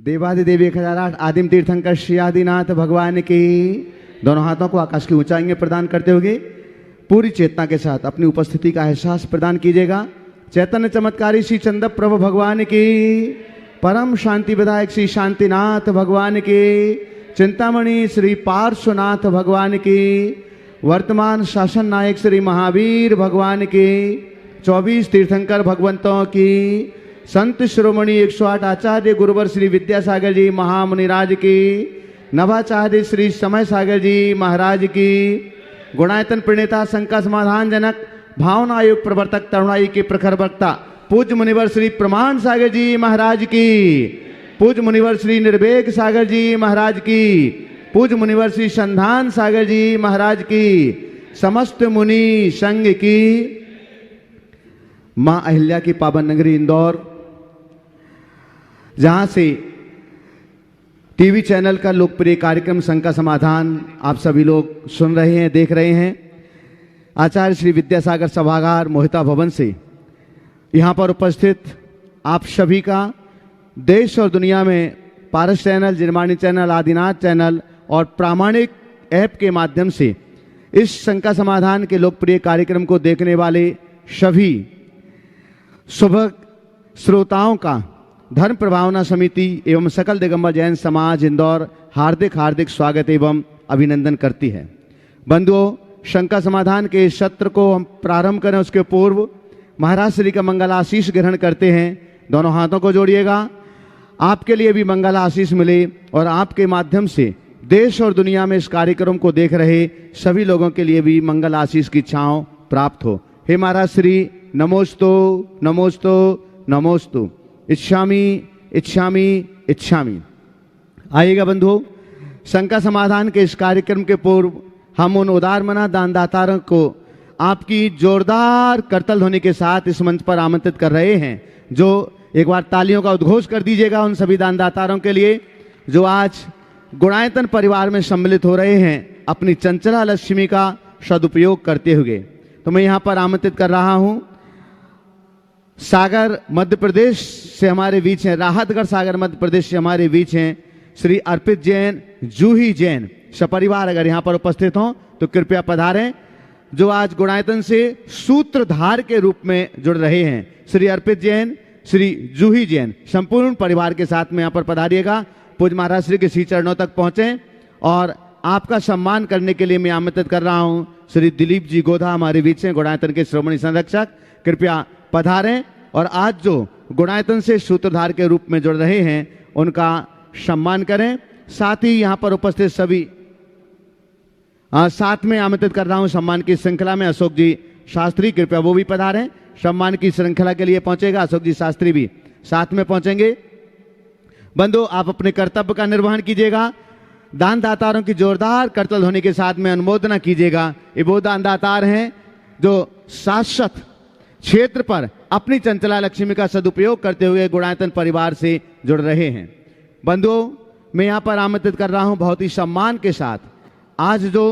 देवादिदेव 1008 आदिम तीर्थंकर श्री आदिनाथ भगवान की। दोनों हाथों को आकाश की ऊंचाई में प्रदान करते हुए पूरी चेतना के साथ अपनी उपस्थिति का एहसास प्रदान कीजिएगा। चैतन्य चमत्कारी श्री चंद्र प्रभु भगवान की, परम शांति विधायक श्री शांतिनाथ भगवान की, चिंतामणि श्री पार्श्वनाथ भगवान की, वर्तमान शासन नायक श्री महावीर भगवान की, 24 तीर्थंकर भगवंतों की, संत शिरोमणि 108 आचार्य गुरुवर श्री विद्यासागर जी महामुनिराज की, नवाचार्य श्री समय सागर जी महाराज की, गुणायतन प्रणेता शंका समाधान जनक भावना युग प्रवर्तक तरुणाई के प्रखर वक्ता पूज्य मुनिवर श्री प्रमाण सागर जी महाराज की, पूज्य मुनिवर श्री निर्वेग सागर जी महाराज की, पूज्य मुनिवर श्री संधान सागर जी महाराज की, समस्त मुनि संघ की, मां अहिल्या की पावन नगरी इंदौर, जहां से टीवी चैनल का लोकप्रिय कार्यक्रम शंका समाधान आप सभी लोग सुन रहे हैं, देख रहे हैं। आचार्य श्री विद्यासागर सभागार मोहिता भवन से यहाँ पर उपस्थित आप सभी का देश और दुनिया में पारस चैनल, जिनवाणी चैनल, आदिनाथ चैनल और प्रामाणिक ऐप के माध्यम से इस शंका समाधान के लोकप्रिय कार्यक्रम को देखने वाले सभी शुभ श्रोताओं का धर्म प्रभावना समिति एवं सकल दिगंबर जैन समाज इंदौर हार्दिक हार्दिक स्वागत एवं अभिनंदन करती है। बंधुओं, शंका समाधान के सत्र को हम प्रारंभ करें उसके पूर्व महाराज श्री का मंगल आशीष ग्रहण करते हैं। दोनों हाथों को जोड़िएगा। आपके लिए भी मंगल आशीष मिले और आपके माध्यम से देश और दुनिया में इस कार्यक्रम को देख रहे सभी लोगों के लिए भी मंगल आशीष की छांव प्राप्त हो। हे महाराज श्री, नमोस्तु नमोस्तु नमोस्तु, इच्छामि इच्छामि इच्छामि। आइएगा बंधुओं, शंका समाधान के इस कार्यक्रम के पूर्व हम उन उदार मना दानदाताओं को आपकी जोरदार करतल ध्वनि के साथ इस मंच पर आमंत्रित कर रहे हैं। जो एक बार तालियों का उद्घोष कर दीजिएगा उन सभी दानदाताओं के लिए जो आज गुणायतन परिवार में सम्मिलित हो रहे हैं अपनी चंचला लक्ष्मी का सदुपयोग करते हुए। तो मैं यहाँ पर आमंत्रित कर रहा हूँ, सागर मध्य प्रदेश से हमारे बीच हैं, राहतगढ़ सागर मध्य प्रदेश से हमारे बीच हैं श्री अर्पित जैन, जूही जैन सपरिवार अगर यहाँ पर उपस्थित हों तो कृपया पधारें। जो आज गुणायतन से सूत्रधार के रूप में जुड़ रहे हैं, श्री अर्पित जैन, श्री जूही जैन संपूर्ण परिवार के साथ में यहाँ पर पधारिएगा। पूज्य महाराज श्री के श्री चरणों तक पहुंचे और आपका सम्मान करने के लिए मैं आमंत्रित कर रहा हूँ श्री दिलीप जी गोधा हमारे बीच हैं, गुणायतन के श्रोमणी संरक्षक। कृपया पधारें और आज जो गुणायतन से सूत्रधार के रूप में जुड़ रहे हैं उनका सम्मान करें। साथ ही यहाँ पर उपस्थित सभी साथ में आमंत्रित कर रहा हूँ सम्मान की श्रृंखला में अशोक जी शास्त्री, कृपया वो भी पधारें। सम्मान की श्रृंखला के लिए पहुंचेगा अशोक जी शास्त्री भी साथ में पहुंचेंगे। बंधु, आप अपने कर्तव्य का निर्वहन कीजिएगा। दानदाताओं की जोरदार करतल ध्वनि के साथ में अनुमोदना कीजिएगा। ये वो दानदातार हैं जो शाश्वत क्षेत्र पर अपनी चंचला लक्ष्मी का सदुपयोग करते हुए गुणायतन परिवार से जुड़ रहे हैं। बंधुओं, मैं यहाँ पर आमंत्रित कर रहा हूँ बहुत ही सम्मान के साथ आज जो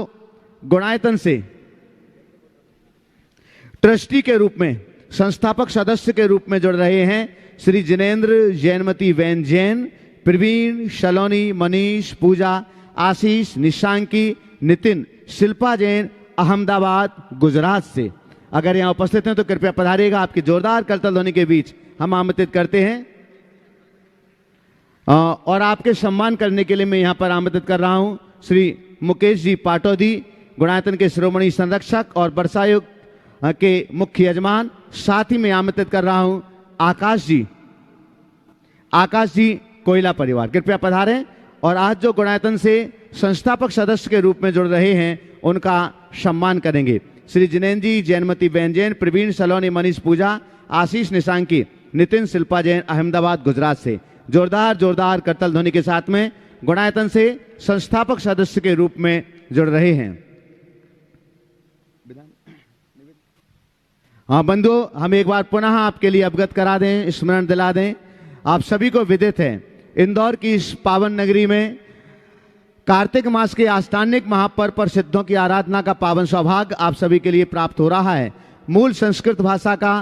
गुणायतन से ट्रस्टी के रूप में, संस्थापक सदस्य के रूप में जुड़ रहे हैं श्री जिनेन्द्र जैनमती वैन जैन, प्रवीण, शलोनी, मनीष, पूजा, आशीष, निशांकी, नितिन, शिल्पा जैन अहमदाबाद गुजरात से अगर यहाँ उपस्थित हैं तो कृपया पधारिएगा। आपकी जोरदार करतल ध्वनि के बीच हम आमंत्रित करते हैं और आपके सम्मान करने के लिए मैं यहाँ पर आमंत्रित कर रहा हूँ श्री मुकेश जी पाटौदी, गुणायतन के श्रोमणी संरक्षक और वर्षायुग के मुख्य यजमान। साथ ही मैं आमंत्रित कर रहा हूँ आकाश जी कोयला परिवार, कृपया पधारें और आज जो गुणायतन से संस्थापक सदस्य के रूप में जुड़ रहे हैं उनका सम्मान करेंगे। श्री जिनेन्द्र जी जैनमती बैन जैन, प्रवीण, सलोनी, मनीष, पूजा, आशीष, निशांकी, नितिन, शिल्पा जैन अहमदाबाद गुजरात से जोरदार जोरदार करतल ध्वनि के साथ में गुणायतन से संस्थापक सदस्य के रूप में जुड़ रहे हैं। हाँ बंधुओं, हम एक बार पुनः आपके लिए अवगत करा दें, स्मरण दिला दें। आप सभी को विदित है इंदौर की इस पावन नगरी में कार्तिक मास के आस्थानिक महापर्व पर सिद्धों की आराधना का पावन सौभाग्य आप सभी के लिए प्राप्त हो रहा है। मूल संस्कृत भाषा का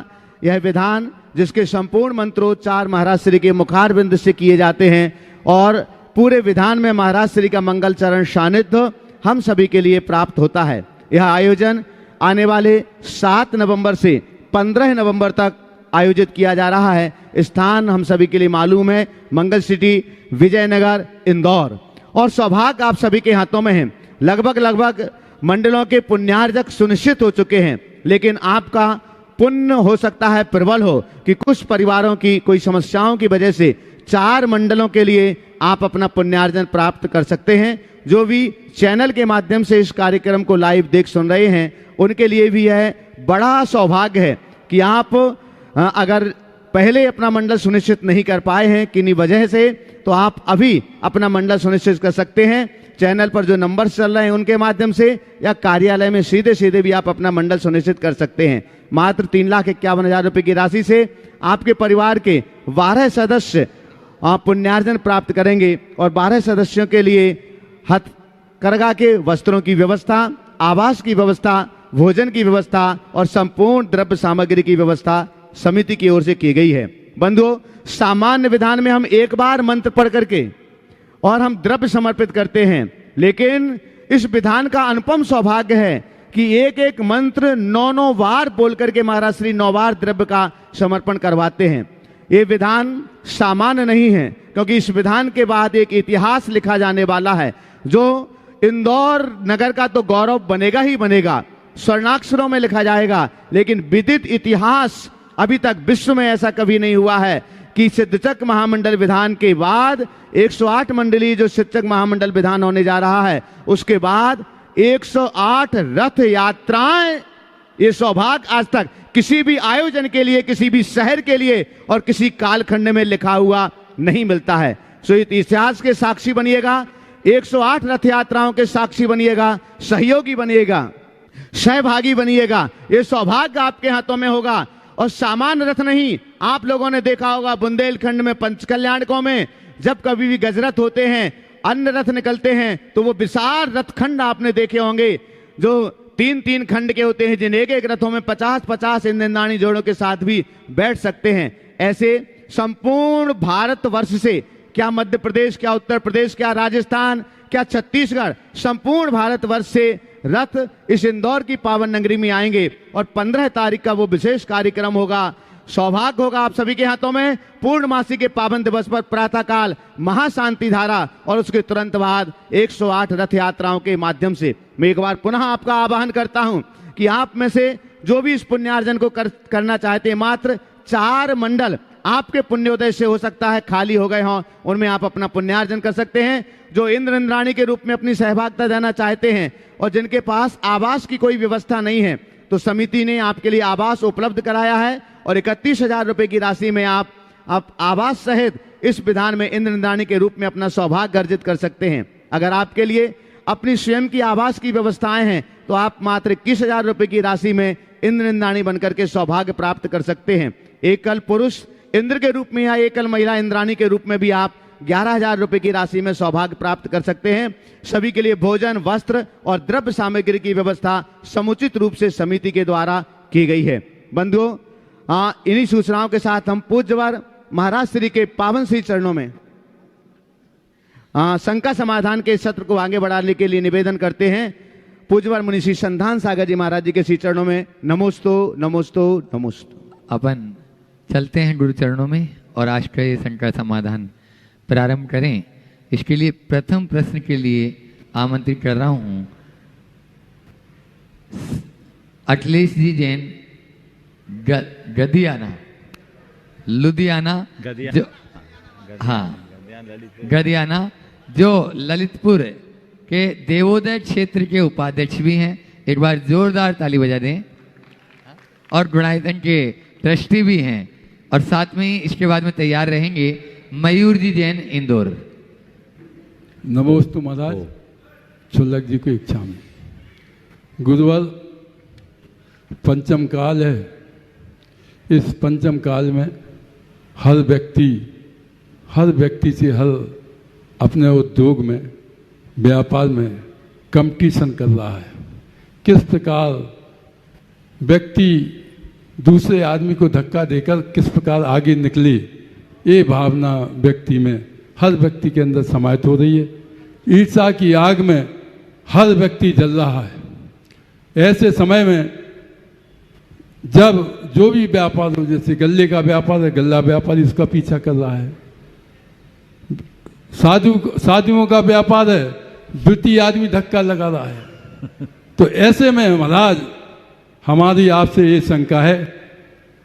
यह विधान जिसके संपूर्ण मंत्रोच्चार महाराज श्री के मुखारबिंद से किए जाते हैं और पूरे विधान में महाराज श्री का मंगल चरण सानिध्य हम सभी के लिए प्राप्त होता है। यह आयोजन आने वाले 7 नवंबर से 15 नवंबर तक आयोजित किया जा रहा है। स्थान हम सभी के लिए मालूम है, मंगल सिटी, विजयनगर, इंदौर। और सौभाग्य आप सभी के हाथों में है। लगभग मंडलों के पुण्यार्जक सुनिश्चित हो चुके हैं, लेकिन आपका पुण्य हो सकता है प्रबल हो कि कुछ परिवारों की कोई समस्याओं की वजह से 4 मंडलों के लिए आप अपना पुण्यार्जन प्राप्त कर सकते हैं। जो भी चैनल के माध्यम से इस कार्यक्रम को लाइव देख सुन रहे हैं, उनके लिए भी यह बड़ा सौभाग्य है कि आप अगर पहले अपना मंडल सुनिश्चित नहीं कर पाए हैं किन्हीं वजह से, तो आप अभी अपना मंडल सुनिश्चित कर सकते हैं। चैनल पर जो नंबर चल रहे हैं उनके माध्यम से, या कार्यालय में सीधे भी आप अपना मंडल सुनिश्चित कर सकते हैं। मात्र 3,51,000 रुपए की राशि से आपके परिवार के 12 सदस्य पुण्यार्जन प्राप्त करेंगे और 12 सदस्यों के लिए हथकरघा के वस्त्रों की व्यवस्था, आवास की व्यवस्था, भोजन की व्यवस्था और संपूर्ण द्रव्य सामग्री की व्यवस्था समिति की ओर से की गई है। बंधुओं, सामान्य विधान में हम एक बार मंत्र पढ़ करके और हम द्रव्य समर्पित करते हैं, लेकिन इस विधान का अनुपम सौभाग्य है कि एक एक मंत्र 9 बार बोल करके महाराज श्री 9 बार द्रव्य का समर्पण करवाते हैं। ये विधान सामान्य नहीं है, क्योंकि इस विधान के बाद एक इतिहास लिखा जाने वाला है, जो इंदौर नगर का तो गौरव बनेगा ही बनेगा, स्वर्णाक्षरों में लिखा जाएगा। लेकिन विदित इतिहास अभी तक विश्व में ऐसा कभी नहीं हुआ है कि सिद्धचक महामंडल विधान के बाद 108 मंडली जो सिद्धचक महामंडल विधान होने जा रहा है, उसके बाद 108 रथ यात्राएं। ये सौभाग्य आज तक किसी भी आयोजन के लिए, किसी भी शहर के लिए और किसी कालखंड में लिखा हुआ नहीं मिलता है। सो इतिहास के साक्षी बनिएगा, 108 रथ यात्राओं के साक्षी बनिएगा, सहयोगी बनिएगा, सहभागी बनिएगा। ये सौभाग्य आपके हाथों में होगा। और सामान्य रथ नहीं, आप लोगों ने देखा होगा बुंदेलखंड में, पंचकल्याणकों में जब कभी भी गजरथ होते हैं, अन्य रथ निकलते हैं, तो वो विशाल रथखंड आपने देखे होंगे जो 3-3 खंड के होते हैं, जिन एक एक रथों में 50-50 इंद्रदानी जोड़ों के साथ भी बैठ सकते हैं। ऐसे संपूर्ण भारतवर्ष से, क्या मध्य प्रदेश, क्या उत्तर प्रदेश, क्या राजस्थान, क्या छत्तीसगढ़, संपूर्ण भारतवर्ष से रथ इस इंदौर की पावन नगरी में आएंगे और 15 तारीख का वो विशेष कार्यक्रम होगा। सौभाग्य होगा आप सभी के हाथों में। पूर्णमासी के पावन दिवस पर प्रातःकाल महाशांति धारा और उसके तुरंत बाद 108 रथ यात्राओं के माध्यम से मैं एक बार पुनः आपका आह्वान करता हूं कि आप में से जो भी इस पुण्यार्जन को करना चाहते हैं, मात्र 4 मंडल आपके पुण्योदय से हो सकता है खाली हो गए हों, उनमें आप अपना पुण्यार्जन कर सकते हैं। जो इंद्र इंद्राणी के रूप में अपनी सहभागिता देना चाहते हैं और जिनके पास आवास की कोई व्यवस्था नहीं है, तो समिति ने आपके लिए आवास उपलब्ध कराया है और 31,000 रुपए की राशि में आप आवास सहित इस विधान में इंद्र इंद्राणी के रूप में अपना सौभाग्य अर्जित कर सकते हैं। अगर आपके लिए अपनी स्वयं की आवास की व्यवस्थाएं हैं, तो आप मात्र 21,000 रुपए की राशि में इंद्र इंद्राणी बनकर के सौभाग्य प्राप्त कर सकते हैं। एकल पुरुष इंद्र के रूप में या एकल महिला इंद्राणी के रूप में भी आप 11,000 रुपए की राशि में सौभाग्य प्राप्त कर सकते हैं। सभी के लिए भोजन, वस्त्र और द्रव्य सामग्री की व्यवस्था समुचित रूप से समिति के द्वारा की गई है। बंधुओं, इन्हीं सूचनाओं के साथ हम पूज्यवर महाराज श्री के पावन श्री चरणों में शंका समाधान के सत्र को आगे बढ़ाने के लिए निवेदन करते हैं। पूज्यवर मुनि श्री संधान सागर जी महाराज जी के श्री चरणों में नमोस्तु नमोस्तु नमोस्तु। अपन चलते हैं गुरु चरणों में और आज का ये शंका समाधान प्रारंभ करें। इसके लिए प्रथम प्रश्न के लिए आमंत्रित कर रहा हूं अखिलेश जी जैन, गदियाना, लुधियाना, जो गदियाना, जो ललितपुर के देवोदय क्षेत्र के उपाध्यक्ष भी हैं। एक बार जोरदार ताली बजा दें। और गुणायतन के ट्रस्टी भी हैं और साथ में ही इसके बाद में तैयार रहेंगे मयूर जी जैन, इंदौर। नमोस्तु महाराज, छुल्लक जी को इच्छा में गुरुवर पंचम काल है। इस पंचम काल में हर व्यक्ति से हर अपने उद्योग में, व्यापार में कंपटीशन कर रहा है। किस प्रकार व्यक्ति दूसरे आदमी को धक्का देकर किस प्रकार आगे निकले, ये भावना व्यक्ति में हर व्यक्ति के अंदर समाहित हो रही है। ईर्ष्या की आग में हर व्यक्ति जल रहा है। ऐसे समय में जब जो भी व्यापार हो, जैसे गल्ले का व्यापार है, गल्ला व्यापारी उसका पीछा कर रहा है। साधुओं का व्यापार है, द्वितीय आदमी धक्का लगा रहा है। तो ऐसे में महाराज हमारी आपसे ये शंका है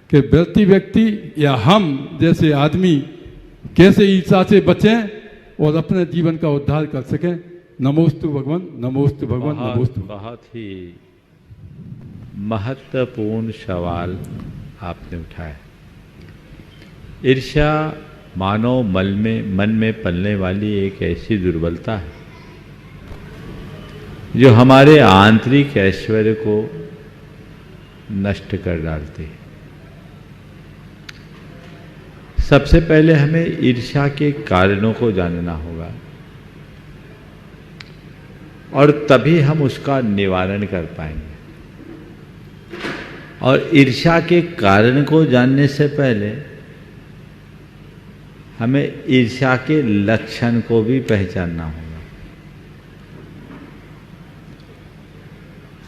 कि व्यक्ति या हम जैसे आदमी कैसे ईर्ष्या से बचें और अपने जीवन का उद्धार कर सकें। नमोस्तु भगवान, नमोस्तु भगवान, नमोस्तु। बहुत ही महत्वपूर्ण सवाल आपने उठाया। ईर्ष्या मानव मन में पलने वाली एक ऐसी दुर्बलता है जो हमारे आंतरिक ऐश्वर्य को नष्ट कर डालती है। सबसे पहले हमें ईर्ष्या के कारणों को जानना होगा और तभी हम उसका निवारण कर पाएंगे। और ईर्ष्या के कारण को जानने से पहले हमें ईर्ष्या के लक्षण को भी पहचानना होगा।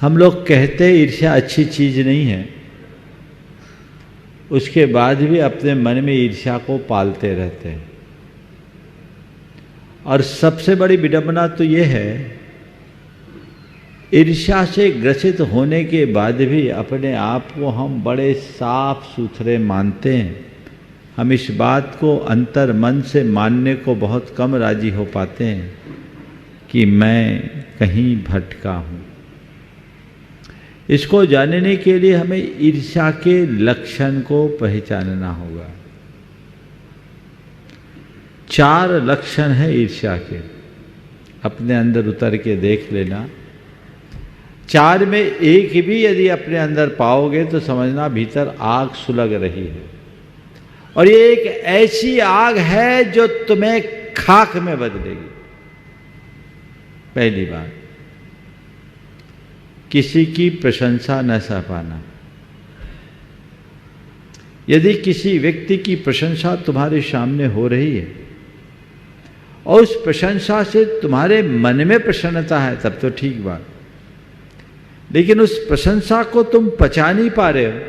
हम लोग कहते हैं ईर्ष्या अच्छी चीज नहीं है, उसके बाद भी अपने मन में ईर्ष्या को पालते रहते हैं। और सबसे बड़ी विडंबना तो ये है, ईर्ष्या से ग्रसित होने के बाद भी अपने आप को हम बड़े साफ सुथरे मानते हैं। हम इस बात को अंतर मन से मानने को बहुत कम राजी हो पाते हैं कि मैं कहीं भटका हूं। इसको जानने के लिए हमें ईर्ष्या के लक्षण को पहचानना होगा। 4 लक्षण है ईर्ष्या के, अपने अंदर उतर के देख लेना। 4 में एक भी यदि अपने अंदर पाओगे तो समझना भीतर आग सुलग रही है। और ये एक ऐसी आग है जो तुम्हें खाक में बदलेगी। पहली बात, किसी की प्रशंसा न सह पाना। यदि किसी व्यक्ति की प्रशंसा तुम्हारे सामने हो रही है और उस प्रशंसा से तुम्हारे मन में प्रसन्नता है तब तो ठीक बात, लेकिन उस प्रशंसा को तुम पचा नहीं पा रहे हो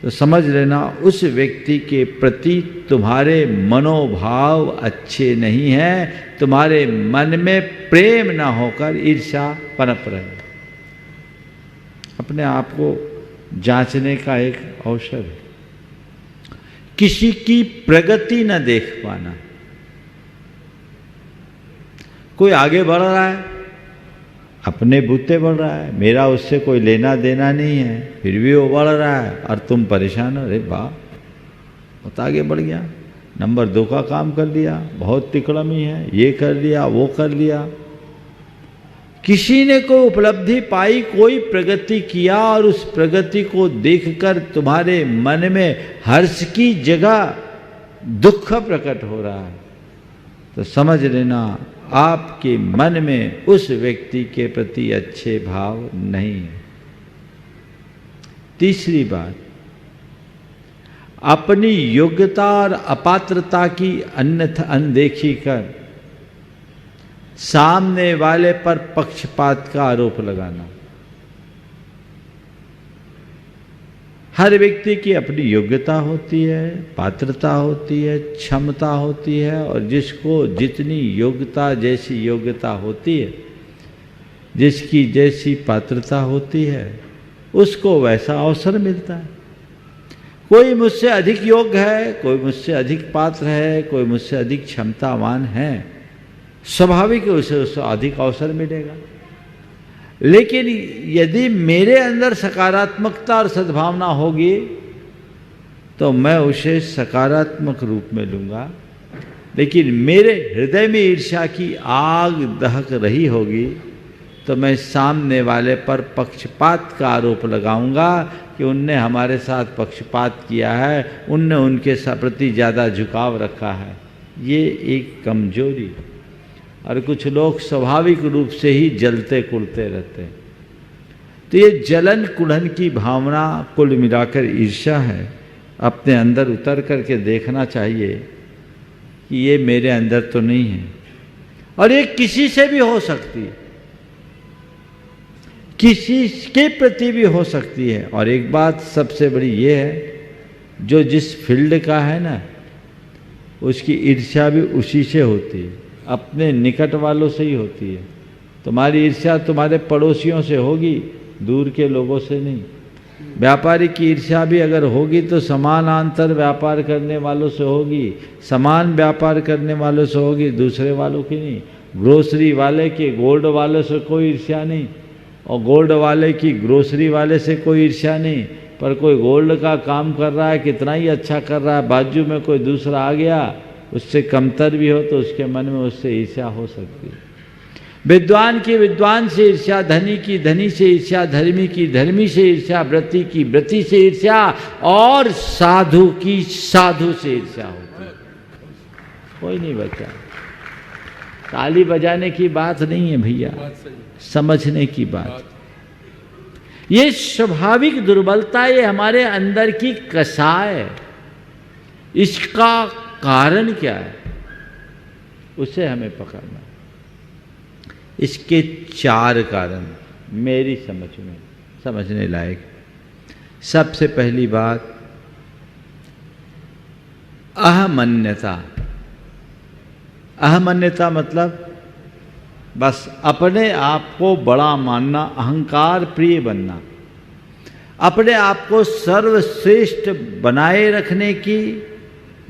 तो समझ लेना उस व्यक्ति के प्रति तुम्हारे मनोभाव अच्छे नहीं हैं। तुम्हारे मन में प्रेम ना होकर ईर्ष्या पनप रहे। अपने आप को जांचने का एक अवसर है। किसी की प्रगति न देख पाना। कोई आगे बढ़ रहा है, अपने बूते बढ़ रहा है, मेरा उससे कोई लेना देना नहीं है, फिर भी वो बढ़ रहा है और तुम परेशान हो। अरे वाह, वो तो आगे बढ़ गया, नंबर 2 का काम कर लिया, बहुत तिकड़मी है, ये कर लिया, वो कर लिया। किसी ने कोई उपलब्धि पाई, कोई प्रगति किया और उस प्रगति को देखकर तुम्हारे मन में हर्ष की जगह दुख प्रकट हो रहा है तो समझ लेना आपके मन में उस व्यक्ति के प्रति अच्छे भाव नहीं है। तीसरी बात, अपनी योग्यता और अपात्रता की अन्यथा अनदेखी कर सामने वाले पर पक्षपात का आरोप लगाना। हर व्यक्ति की अपनी योग्यता होती है, पात्रता होती है, क्षमता होती है और जिसको जितनी योग्यता जैसी योग्यता होती है, जिसकी जैसी पात्रता होती है, उसको वैसा अवसर मिलता है। कोई मुझसे अधिक योग्य है, कोई मुझसे अधिक पात्र है, कोई मुझसे अधिक क्षमतावान है, स्वाभाविक है उसे अधिक अवसर मिलेगा। लेकिन यदि मेरे अंदर सकारात्मकता और सद्भावना होगी तो मैं उसे सकारात्मक रूप में लूँगा। लेकिन मेरे हृदय में ईर्ष्या की आग दहक रही होगी तो मैं सामने वाले पर पक्षपात का आरोप लगाऊंगा कि उनने हमारे साथ पक्षपात किया है, उनने उनके प्रति ज़्यादा झुकाव रखा है। ये एक कमजोरी है। और कुछ लोग स्वाभाविक रूप से ही जलते कुड़ते रहते हैं। तो ये जलन कुढ़न की भावना कुल मिलाकर ईर्ष्या है। अपने अंदर उतर करके देखना चाहिए कि ये मेरे अंदर तो नहीं है। और ये किसी से भी हो सकती है, किसी के प्रति भी हो सकती है। और एक बात सबसे बड़ी ये है, जो जिस फील्ड का है ना, उसकी ईर्ष्या भी उसी से होती है, अपने निकट वालों से ही होती है। तुम्हारी ईर्ष्या तुम्हारे पड़ोसियों से होगी, दूर के लोगों से नहीं। व्यापारी की ईर्ष्या भी अगर होगी तो समानांतर व्यापार करने वालों से होगी, समान व्यापार करने वालों से होगी, दूसरे वालों की नहीं। ग्रोसरी वाले की गोल्ड वाले से कोई ईर्ष्या नहीं, और गोल्ड वाले की ग्रोसरी वाले से कोई ईर्ष्या नहीं। पर कोई गोल्ड का काम कर रहा है, कितना ही अच्छा कर रहा है, बाजू में कोई दूसरा आ गया, उससे कमतर भी हो तो उसके मन में उससे ईर्ष्या हो सकती है। विद्वान की विद्वान से ईर्ष्या, धनी की धनी से ईर्ष्या, धर्मी की धर्मी से ईर्ष्या, व्रती की व्रती से ईर्ष्या, और साधु की साधु से ईर्ष्या होती है। कोई नहीं बचा। ताली बजाने की बात नहीं है भैया, समझने की बात। ये स्वाभाविक दुर्बलता, ये हमारे अंदर की कसाय है। इसका कारण क्या है, उसे हमें पकड़ना। इसके 4 कारण मेरी समझ में समझने लायक। सबसे पहली बात, अहमन्यता। अहमन्यता मतलब बस अपने आप को बड़ा मानना, अहंकार प्रिय बनना, अपने आप को सर्वश्रेष्ठ बनाए रखने की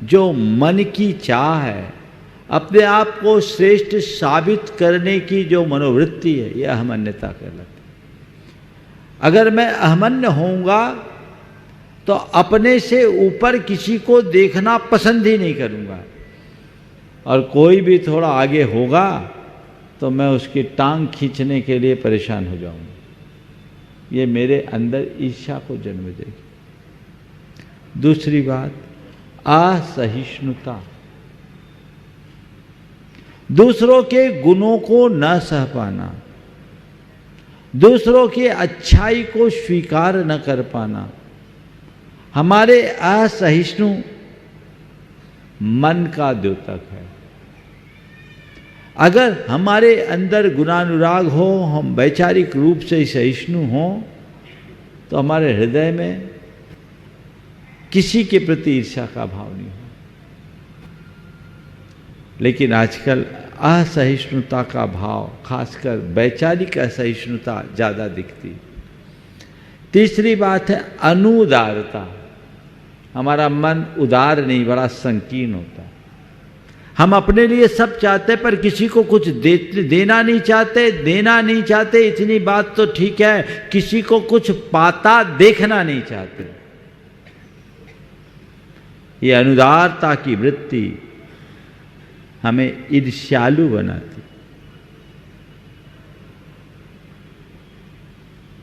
जो मन की चाह है, अपने आप को श्रेष्ठ साबित करने की जो मनोवृत्ति है, यह अहमन्यता कहलाती है। अगर मैं अहमन्य होऊंगा तो अपने से ऊपर किसी को देखना पसंद ही नहीं करूंगा, और कोई भी थोड़ा आगे होगा तो मैं उसकी टांग खींचने के लिए परेशान हो जाऊंगा। ये मेरे अंदर ईर्ष्या को जन्म देगी। दूसरी बात, असहिष्णुता। दूसरों के गुणों को न सह पाना, दूसरों की अच्छाई को स्वीकार न कर पाना, हमारे असहिष्णु मन का द्योतक है। अगर हमारे अंदर गुणानुराग हो, हम वैचारिक रूप से सहिष्णु हों, तो हमारे हृदय में किसी के प्रति ईर्ष्या का भाव नहीं हो। लेकिन आजकल असहिष्णुता का भाव, खासकर वैचारिक असहिष्णुता ज़्यादा दिखती। तीसरी बात है अनुदारता। हमारा मन उदार नहीं, बड़ा संकीर्ण होता है। हम अपने लिए सब चाहते पर किसी को कुछ देना नहीं चाहते, देना नहीं चाहते, इतनी बात तो ठीक है, किसी को कुछ पाता देखना नहीं चाहते। ये अनुदारता की वृत्ति हमें ईर्ष्यालु बनाती।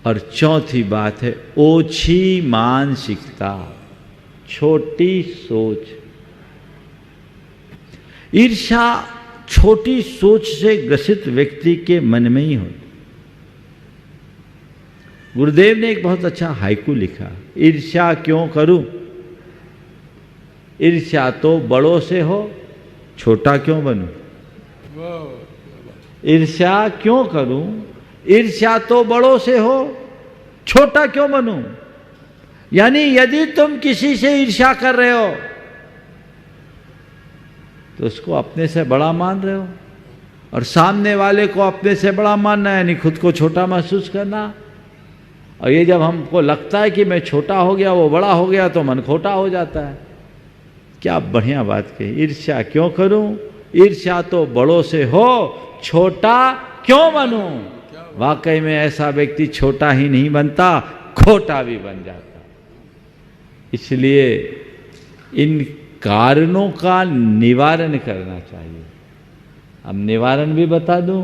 और चौथी बात है ओछी मानसिकता, छोटी सोच। ईर्ष्या छोटी सोच से ग्रसित व्यक्ति के मन में ही होती। गुरुदेव ने एक बहुत अच्छा हाइकू लिखा, ईर्ष्या क्यों करूं, ईर्ष्या तो बड़ों से हो, छोटा क्यों बनूं। ईर्ष्या क्यों करूं, ईर्ष्या तो बड़ों से हो, छोटा क्यों बनूं। यानी यदि तुम किसी से ईर्ष्या कर रहे हो तो उसको अपने से बड़ा मान रहे हो, और सामने वाले को अपने से बड़ा मानना यानी खुद को छोटा महसूस करना। और ये जब हमको लगता है कि मैं छोटा हो गया, वो बड़ा हो गया, तो मन खोटा हो जाता है। क्या बढ़िया बात कही, ईर्ष्या क्यों करूं, ईर्ष्या तो बड़ों से हो, छोटा क्यों बनूं। वाकई में ऐसा व्यक्ति छोटा ही नहीं बनता, खोटा भी बन जाता। इसलिए इन कारणों का निवारण करना चाहिए। अब निवारण भी बता दूं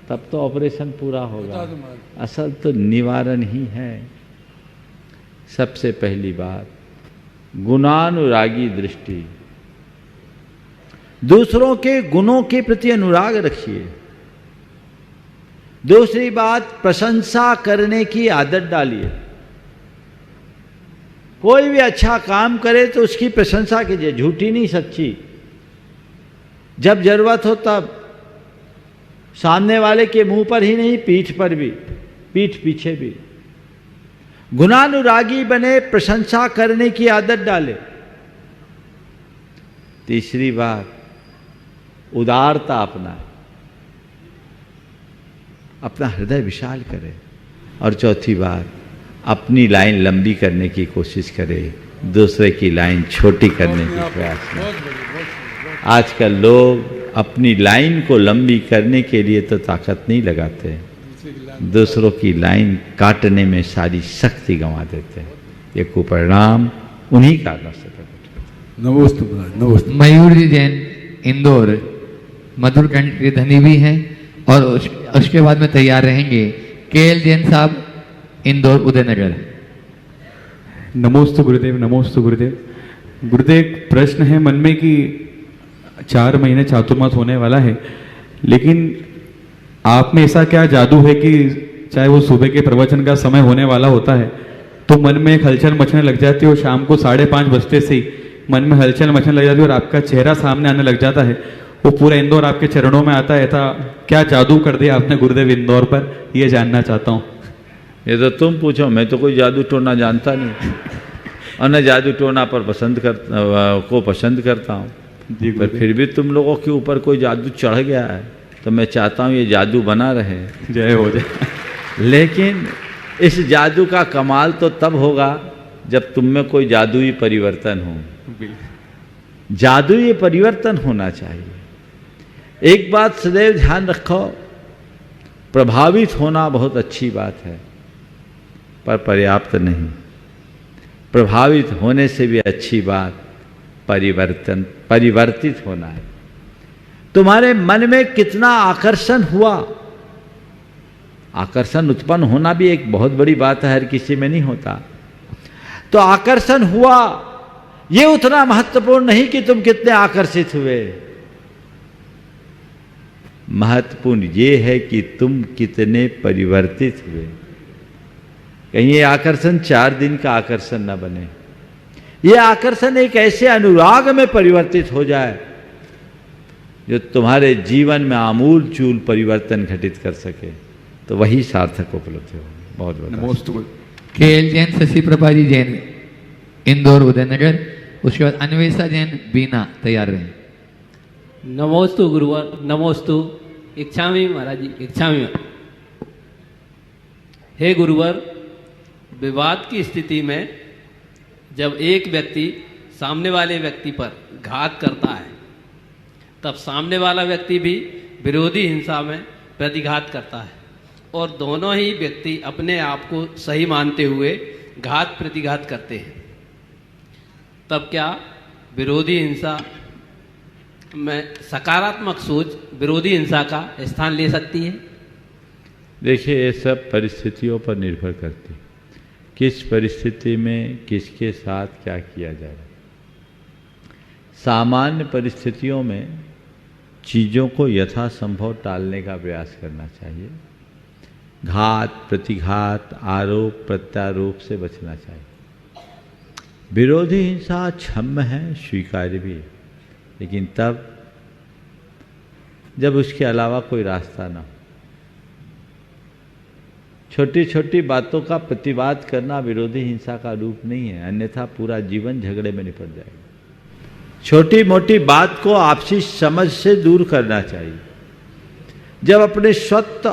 तब तो ऑपरेशन पूरा होगा। असल तो निवारण ही है। सबसे पहली बात, गुणानुरागी दृष्टि। दूसरों के गुणों के प्रति अनुराग रखिए। दूसरी बात, प्रशंसा करने की आदत डालिए। कोई भी अच्छा काम करे तो उसकी प्रशंसा कीजिए, झूठी नहीं सच्ची। जब जरूरत हो तब, सामने वाले के मुंह पर ही नहीं, पीठ पर भी, पीठ पीछे भी। गुणानुरागी बने, प्रशंसा करने की आदत डाले। तीसरी बात, उदारता अपनाए, अपना हृदय विशाल करे। और चौथी बात, अपनी लाइन लंबी करने की कोशिश करे, दूसरे की लाइन छोटी करने की प्रयास करें। आजकल लोग अपनी लाइन को लंबी करने के लिए तो ताकत नहीं लगाते, दूसरों की लाइन काटने में सारी शक्ति गंवा देते हैं। ये कुपरिणाम उन्हीं कारणों से प्रकट होता है। नमस्ते महाराज, नमस्ते। मयूर जी जैन इंदौर मधुर कंठ के धनी भी हैं और उसके बाद में तैयार रहेंगे केएल जैन साहब इंदौर उदयनगर। नमोस्तु गुरुदेव, नमोस्तु गुरुदेव। गुरुदेव, प्रश्न है मन में कि 4 महीने चातुर्मास होने वाला है, लेकिन आप में ऐसा क्या जादू है कि चाहे वो सुबह के प्रवचन का समय होने वाला होता है तो मन में एक हलचल मचने लग जाती है और शाम को 5:30 बजते से ही मन में हलचल मचने लग जाती है और आपका चेहरा सामने आने लग जाता है, वो पूरा इंदौर आपके चरणों में आता है। ऐसा क्या जादू कर दिया आपने गुरुदेव इंदौर पर, ये जानना चाहता हूँ। ये तो तुम पूछो, मैं तो कोई जादू टोना जानता नहीं और न जादू टोना पर पसंद करता हूँ। पर फिर भी तुम लोगों के ऊपर कोई जादू चढ़ गया है तो मैं चाहता हूँ ये जादू बना रहे। जय हो जय। लेकिन इस जादू का कमाल तो तब होगा जब तुम में कोई जादुई परिवर्तन हो। जादुई परिवर्तन होना चाहिए। एक बात सदैव ध्यान रखो, प्रभावित होना बहुत अच्छी बात है पर पर्याप्त नहीं। प्रभावित होने से भी अच्छी बात परिवर्तित होना है। तुम्हारे मन में कितना आकर्षण हुआ, आकर्षण उत्पन्न होना भी एक बहुत बड़ी बात है, हर किसी में नहीं होता। तो आकर्षण हुआ ये उतना महत्वपूर्ण नहीं कि तुम कितने आकर्षित हुए, महत्वपूर्ण ये है कि तुम कितने परिवर्तित हुए। कहीं ये आकर्षण 4 दिन का आकर्षण न बने, ये आकर्षण एक ऐसे अनुराग में परिवर्तित हो जाए जो तुम्हारे जीवन में आमूल चूल परिवर्तन घटित कर सके, तो वही सार्थक उपलब्धि होगी। बहुत बहुत केएल जैन शशि प्रभा जी जैन इंदौर उदयनगर, उसके बाद अन्वेषा जैन बीना तैयार रहे। नमोस्तु गुरुवर, नमोस्तु। इच्छामि महाराज जी, इच्छामि। हे गुरुवर, विवाद की स्थिति में जब एक व्यक्ति सामने वाले व्यक्ति पर घात करता है तब सामने वाला व्यक्ति भी विरोधी हिंसा में प्रतिघात करता है और दोनों ही व्यक्ति अपने आप को सही मानते हुए घात प्रतिघात करते हैं, तब क्या विरोधी हिंसा में सकारात्मक सोच विरोधी हिंसा का स्थान ले सकती है? देखिए, ये सब परिस्थितियों पर निर्भर करती है, किस परिस्थिति में किसके साथ क्या किया जाए। सामान्य परिस्थितियों में चीज़ों को यथासंभव टालने का प्रयास करना चाहिए। घात प्रतिघात, आरोप प्रत्यारोप से बचना चाहिए। विरोधी हिंसा क्षम्य है, स्वीकार्य भी है, लेकिन तब जब उसके अलावा कोई रास्ता ना हो। छोटी छोटी बातों का प्रतिवाद करना विरोधी हिंसा का रूप नहीं है, अन्यथा पूरा जीवन झगड़े में निपट जाएगा। छोटी मोटी बात को आपसी समझ से दूर करना चाहिए। जब अपने स्वत्व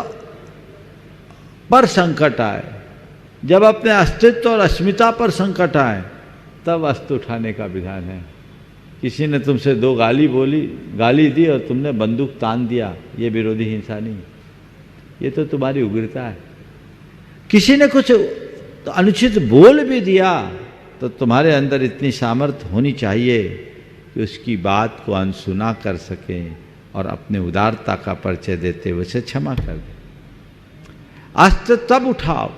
पर संकट आए, जब अपने अस्तित्व और अस्मिता पर संकट आए, तब अस्त्र उठाने का विधान है। किसी ने तुमसे 2 गाली दी और तुमने बंदूक तान दिया, ये विरोधी हिंसा नहीं, ये तो तुम्हारी उग्रता है। किसी ने कुछ तो अनुचित बोल भी दिया तो तुम्हारे अंदर इतनी सामर्थ्य होनी चाहिए कि उसकी बात को अनसुना कर सकें और अपने उदारता का परिचय देते हुए उसे क्षमा कर दें। अस्त्र तब उठाओ,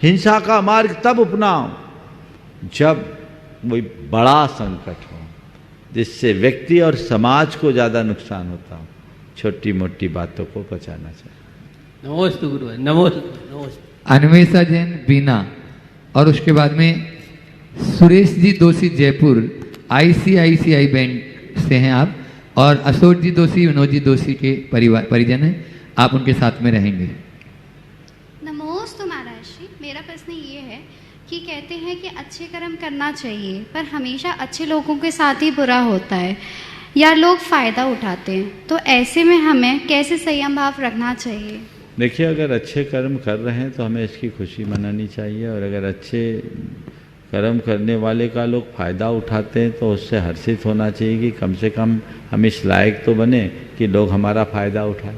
हिंसा का मार्ग तब अपनाओ जब कोई बड़ा संकट हो जिससे व्यक्ति और समाज को ज़्यादा नुकसान होता हो। छोटी मोटी बातों को बचाना चाहिए। नमोस्तु गुरु, नमोस्तु, नमोस्तु। अन्वेषा जैन बीना और उसके बाद में सुरेश जी दोषी जयपुर ICICI बैंक से हैं आप, और अशोक जी दोषी, विनोद जी दोषी के परिजन हैं, आप उनके साथ में रहेंगे। नमोस्तु महाराज जी, मेरा प्रश्न ये है कि कहते हैं कि अच्छे कर्म करना चाहिए, पर हमेशा अच्छे लोगों के साथ ही बुरा होता है या लोग फ़ायदा उठाते हैं, तो ऐसे में हमें कैसे संयम भाव रखना चाहिए? देखिए, अगर अच्छे कर्म कर रहे हैं तो हमें इसकी खुशी मनानी चाहिए, और अगर अच्छे कर्म करने वाले का लोग फ़ायदा उठाते हैं तो उससे हर्षित होना चाहिए कि कम से कम हम इस लायक तो बने कि लोग हमारा फ़ायदा उठाएं।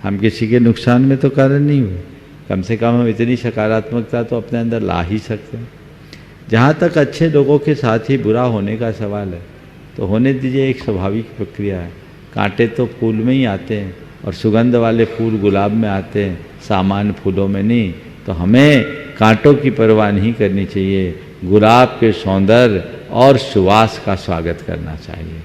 हम किसी के नुकसान में तो कारण नहीं हुए, कम से कम हम इतनी सकारात्मकता तो अपने अंदर ला ही सकते हैं। जहाँ तक अच्छे लोगों के साथ ही बुरा होने का सवाल है, तो होने दीजिए, एक स्वाभाविक प्रक्रिया है। कांटे तो फूल में ही आते हैं और सुगंध वाले फूल गुलाब में आते हैं, सामान्य फूलों में नहीं। तो हमें कांटों की परवाह नहीं करनी चाहिए, गुलाब के सौंदर्य और सुवास का स्वागत करना चाहिए।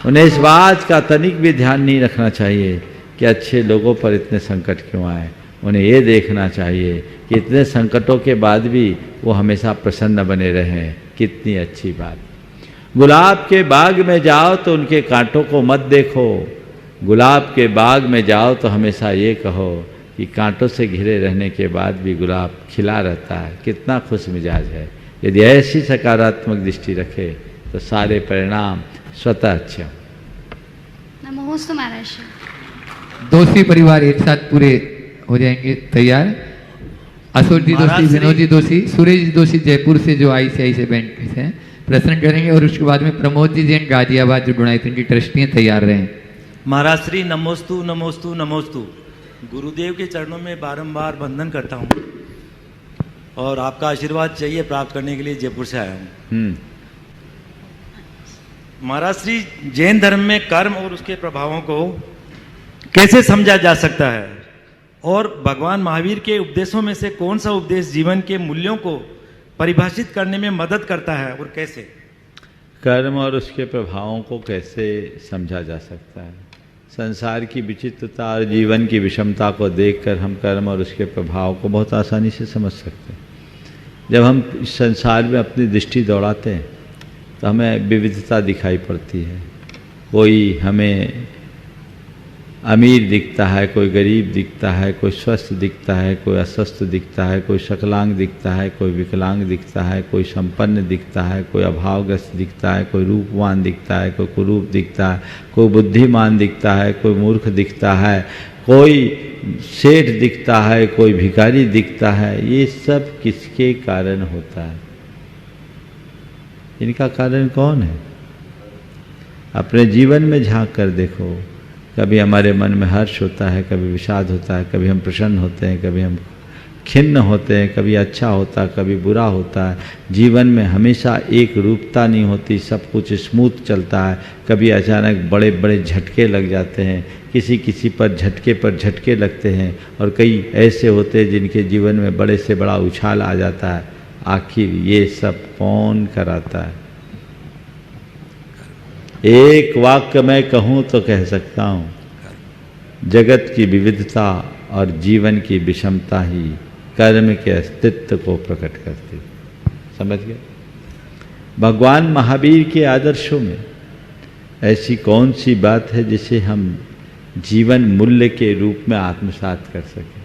उन्हें इस बात का तनिक भी ध्यान नहीं रखना चाहिए कि अच्छे लोगों पर इतने संकट क्यों आए। उन्हें ये देखना चाहिए कि इतने संकटों के बाद भी वो हमेशा प्रसन्न बने रहें। कितनी अच्छी बात। गुलाब के बाग में जाओ तो उनके कांटों को मत देखो, गुलाब के बाग में जाओ तो हमेशा ये कहो कि कांटों से घिरे रहने के बाद भी गुलाब खिला रहता है, कितना खुश मिजाज है। यदि ऐसी सकारात्मक दृष्टि रखे तो सारे परिणाम स्वतः अच्छे हों। नमोस्तु महाराज जी। दोषी परिवार एक साथ पूरे हो जाएंगे तैयार। अशोक जी दोषी, विनोद जी दोषी, सुरेश जी दोषी जयपुर से जो ICI से बैंक से हैं, प्रश्न करेंगे, और उसके बाद में प्रमोद जी जैन गाजियाबाद जो गुणायतन की ट्रस्टी हैं, तैयार रहें। महाराज श्री नमोस्तु नमोस्तु नमोस्तु। गुरुदेव के चरणों में बारंबार वंदन करता हूँ और आपका आशीर्वाद चाहिए प्राप्त करने के लिए जयपुर से आया हूँ। महाराज श्री, जैन धर्म में कर्म और उसके प्रभावों को कैसे समझा जा सकता है, और भगवान महावीर के उपदेशों में से कौन सा उपदेश जीवन के मूल्यों को परिभाषित करने में मदद करता है और कैसे? कर्म और उसके प्रभावों को कैसे समझा जा सकता है? संसार की विचित्रता और जीवन की विषमता को देखकर हम कर्म और उसके प्रभाव को बहुत आसानी से समझ सकते हैं। जब हम इस संसार में अपनी दृष्टि दौड़ाते हैं तो हमें विविधता दिखाई पड़ती है। कोई हमें अमीर दिखता है, कोई गरीब दिखता है, कोई स्वस्थ दिखता है, कोई अस्वस्थ दिखता है, कोई शकलांग दिखता है, कोई विकलांग दिखता है, कोई संपन्न दिखता है, कोई अभावग्रस्त दिखता है, कोई रूपवान दिखता है, कोई कुरूप दिखता है, कोई बुद्धिमान दिखता है, कोई मूर्ख दिखता है, कोई सेठ दिखता है, कोई भिखारी दिखता है। ये सब किसके कारण होता है? इनका कारण कौन है? अपने जीवन में झांक कर देखो। कभी हमारे मन में हर्ष होता है, कभी विषाद होता है, कभी हम प्रसन्न होते हैं, कभी हम खिन्न होते हैं, कभी अच्छा होता है, कभी बुरा होता है। जीवन में हमेशा एक रूपता नहीं होती, सब कुछ स्मूथ चलता है। कभी अचानक बड़े बड़े झटके लग जाते हैं, किसी पर झटके लगते हैं, और कई ऐसे होते हैं जिनके जीवन में बड़े से बड़ा उछाल आ जाता है। आखिर ये सब कौन कराता है? एक वाक्य मैं कहूँ तो कह सकता हूँ, जगत की विविधता और जीवन की विषमता ही कर्म के अस्तित्व को प्रकट करती। समझ गए? भगवान महावीर के आदर्शों में ऐसी कौन सी बात है जिसे हम जीवन मूल्य के रूप में आत्मसात कर सकें?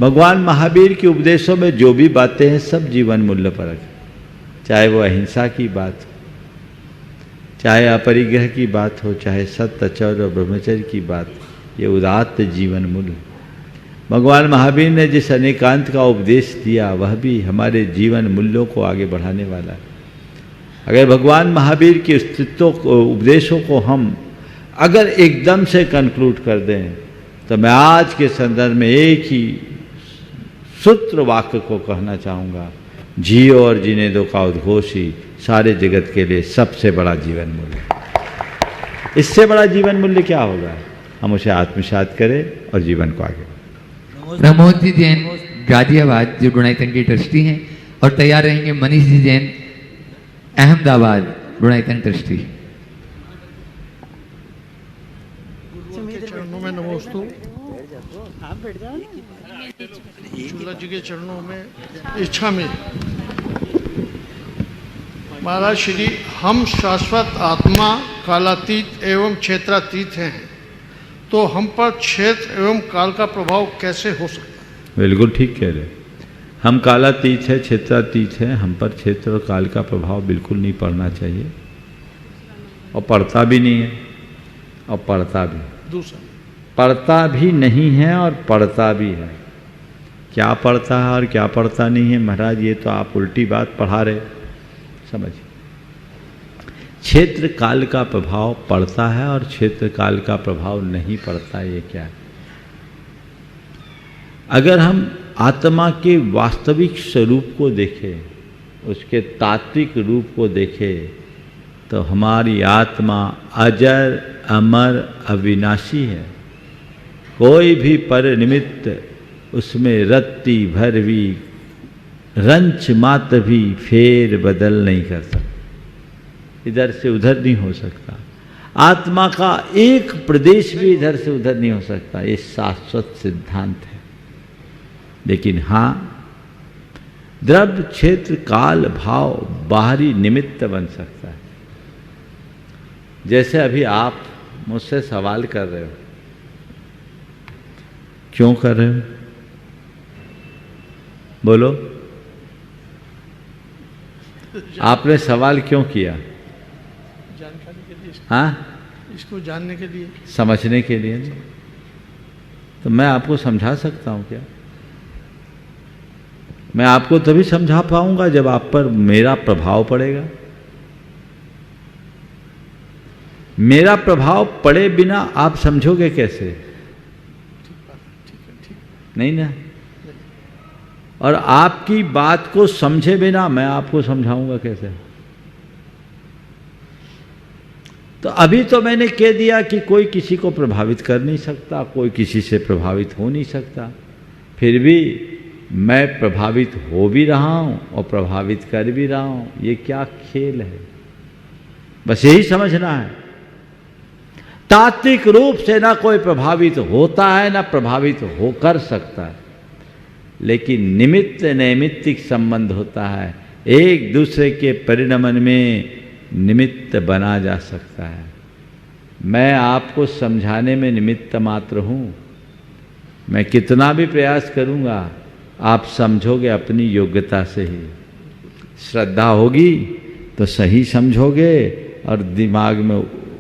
भगवान महावीर के उपदेशों में जो भी बातें हैं सब जीवन मूल्य परक है। चाहे वो अहिंसा की बात हो, चाहे अपरिग्रह की बात हो, चाहे सत्य, चौर और ब्रह्मचर्य की बात, ये उदात्त जीवन मूल्य। भगवान महावीर ने जिस अनेकांत का उपदेश दिया वह भी हमारे जीवन मूल्यों को आगे बढ़ाने वाला है। अगर भगवान महावीर के अस्तित्व को, उपदेशों को हम अगर एकदम से कंक्लूड कर दें तो मैं आज के संदर्भ में एक ही सूत्र वाक्य को कहना चाहूँगा, जियो और जीने दो का उद्घोष ही सारे जगत के लिए सबसे बड़ा जीवन मूल्य। इससे बड़ा जीवन मूल्य क्या होगा? हम उसे आत्मसात करें और जीवन को आगे। प्रमोद जी जैन गाजियाबाद जो गुणायतन के ट्रस्टी हैं, और तैयार रहेंगे मनीष जी जैन अहमदाबाद गुणायतन ट्रस्टी। चरणों में नमोस्तु। शुक्ला जी के चरणों में इच्छा में महाराज श्री, हम शाश्वत आत्मा कालातीत एवं क्षेत्रातीत हैं, तो हम पर क्षेत्र एवं काल का प्रभाव कैसे हो सकता है? बिल्कुल ठीक कह रहे। हम कालातीत है, क्षेत्रातीत है, हम पर क्षेत्र और काल का प्रभाव बिल्कुल नहीं पड़ना चाहिए, और पड़ता भी नहीं है, और पड़ता भी दूसरा पड़ता भी नहीं है और पड़ता भी है। क्या पड़ता है और क्या पड़ता नहीं है महाराज, ये तो आप उल्टी बात पढ़ा रहे। समझिए, क्षेत्र काल का प्रभाव पड़ता है और क्षेत्र काल का प्रभाव नहीं पड़ता, ये क्या है? अगर हम आत्मा के वास्तविक स्वरूप को देखें, उसके तात्विक रूप को देखें, तो हमारी आत्मा अजर अमर अविनाशी है। कोई भी परिनिमित्त उसमें रत्ती भर भी रंच मात्र भी फेर बदल नहीं कर सकता, इधर से उधर नहीं हो सकता। आत्मा का एक प्रदेश भी इधर से उधर नहीं हो सकता, ये शाश्वत सिद्धांत है। लेकिन हाँ, द्रव्य क्षेत्र काल भाव बाहरी निमित्त बन सकता है। जैसे अभी आप मुझसे सवाल कर रहे हो, क्यों कर रहे हो? बोलो, आपने सवाल क्यों किया? जानकारी के लिए, हाँ, इसको जानने के लिए, समझने के लिए। तो मैं आपको समझा सकता हूं क्या? मैं आपको तभी समझा पाऊंगा जब आप पर मेरा प्रभाव पड़ेगा। मेरा प्रभाव पड़े बिना आप समझोगे कैसे? नहीं ना। और आपकी बात को समझे बिना मैं आपको समझाऊंगा कैसे? तो अभी तो मैंने कह दिया कि कोई किसी को प्रभावित कर नहीं सकता, कोई किसी से प्रभावित हो नहीं सकता। फिर भी मैं प्रभावित हो भी रहा हूं और प्रभावित कर भी रहा हूं। ये क्या खेल है? बस यही समझना है। तात्विक रूप से ना कोई प्रभावित होता है ना प्रभावित होकर सकता है, लेकिन निमित्त नैमित्तिक संबंध होता है। एक दूसरे के परिणमन में निमित्त बना जा सकता है। मैं आपको समझाने में निमित्त मात्र हूं। मैं कितना भी प्रयास करूंगा, आप समझोगे अपनी योग्यता से ही। श्रद्धा होगी तो सही समझोगे, और दिमाग में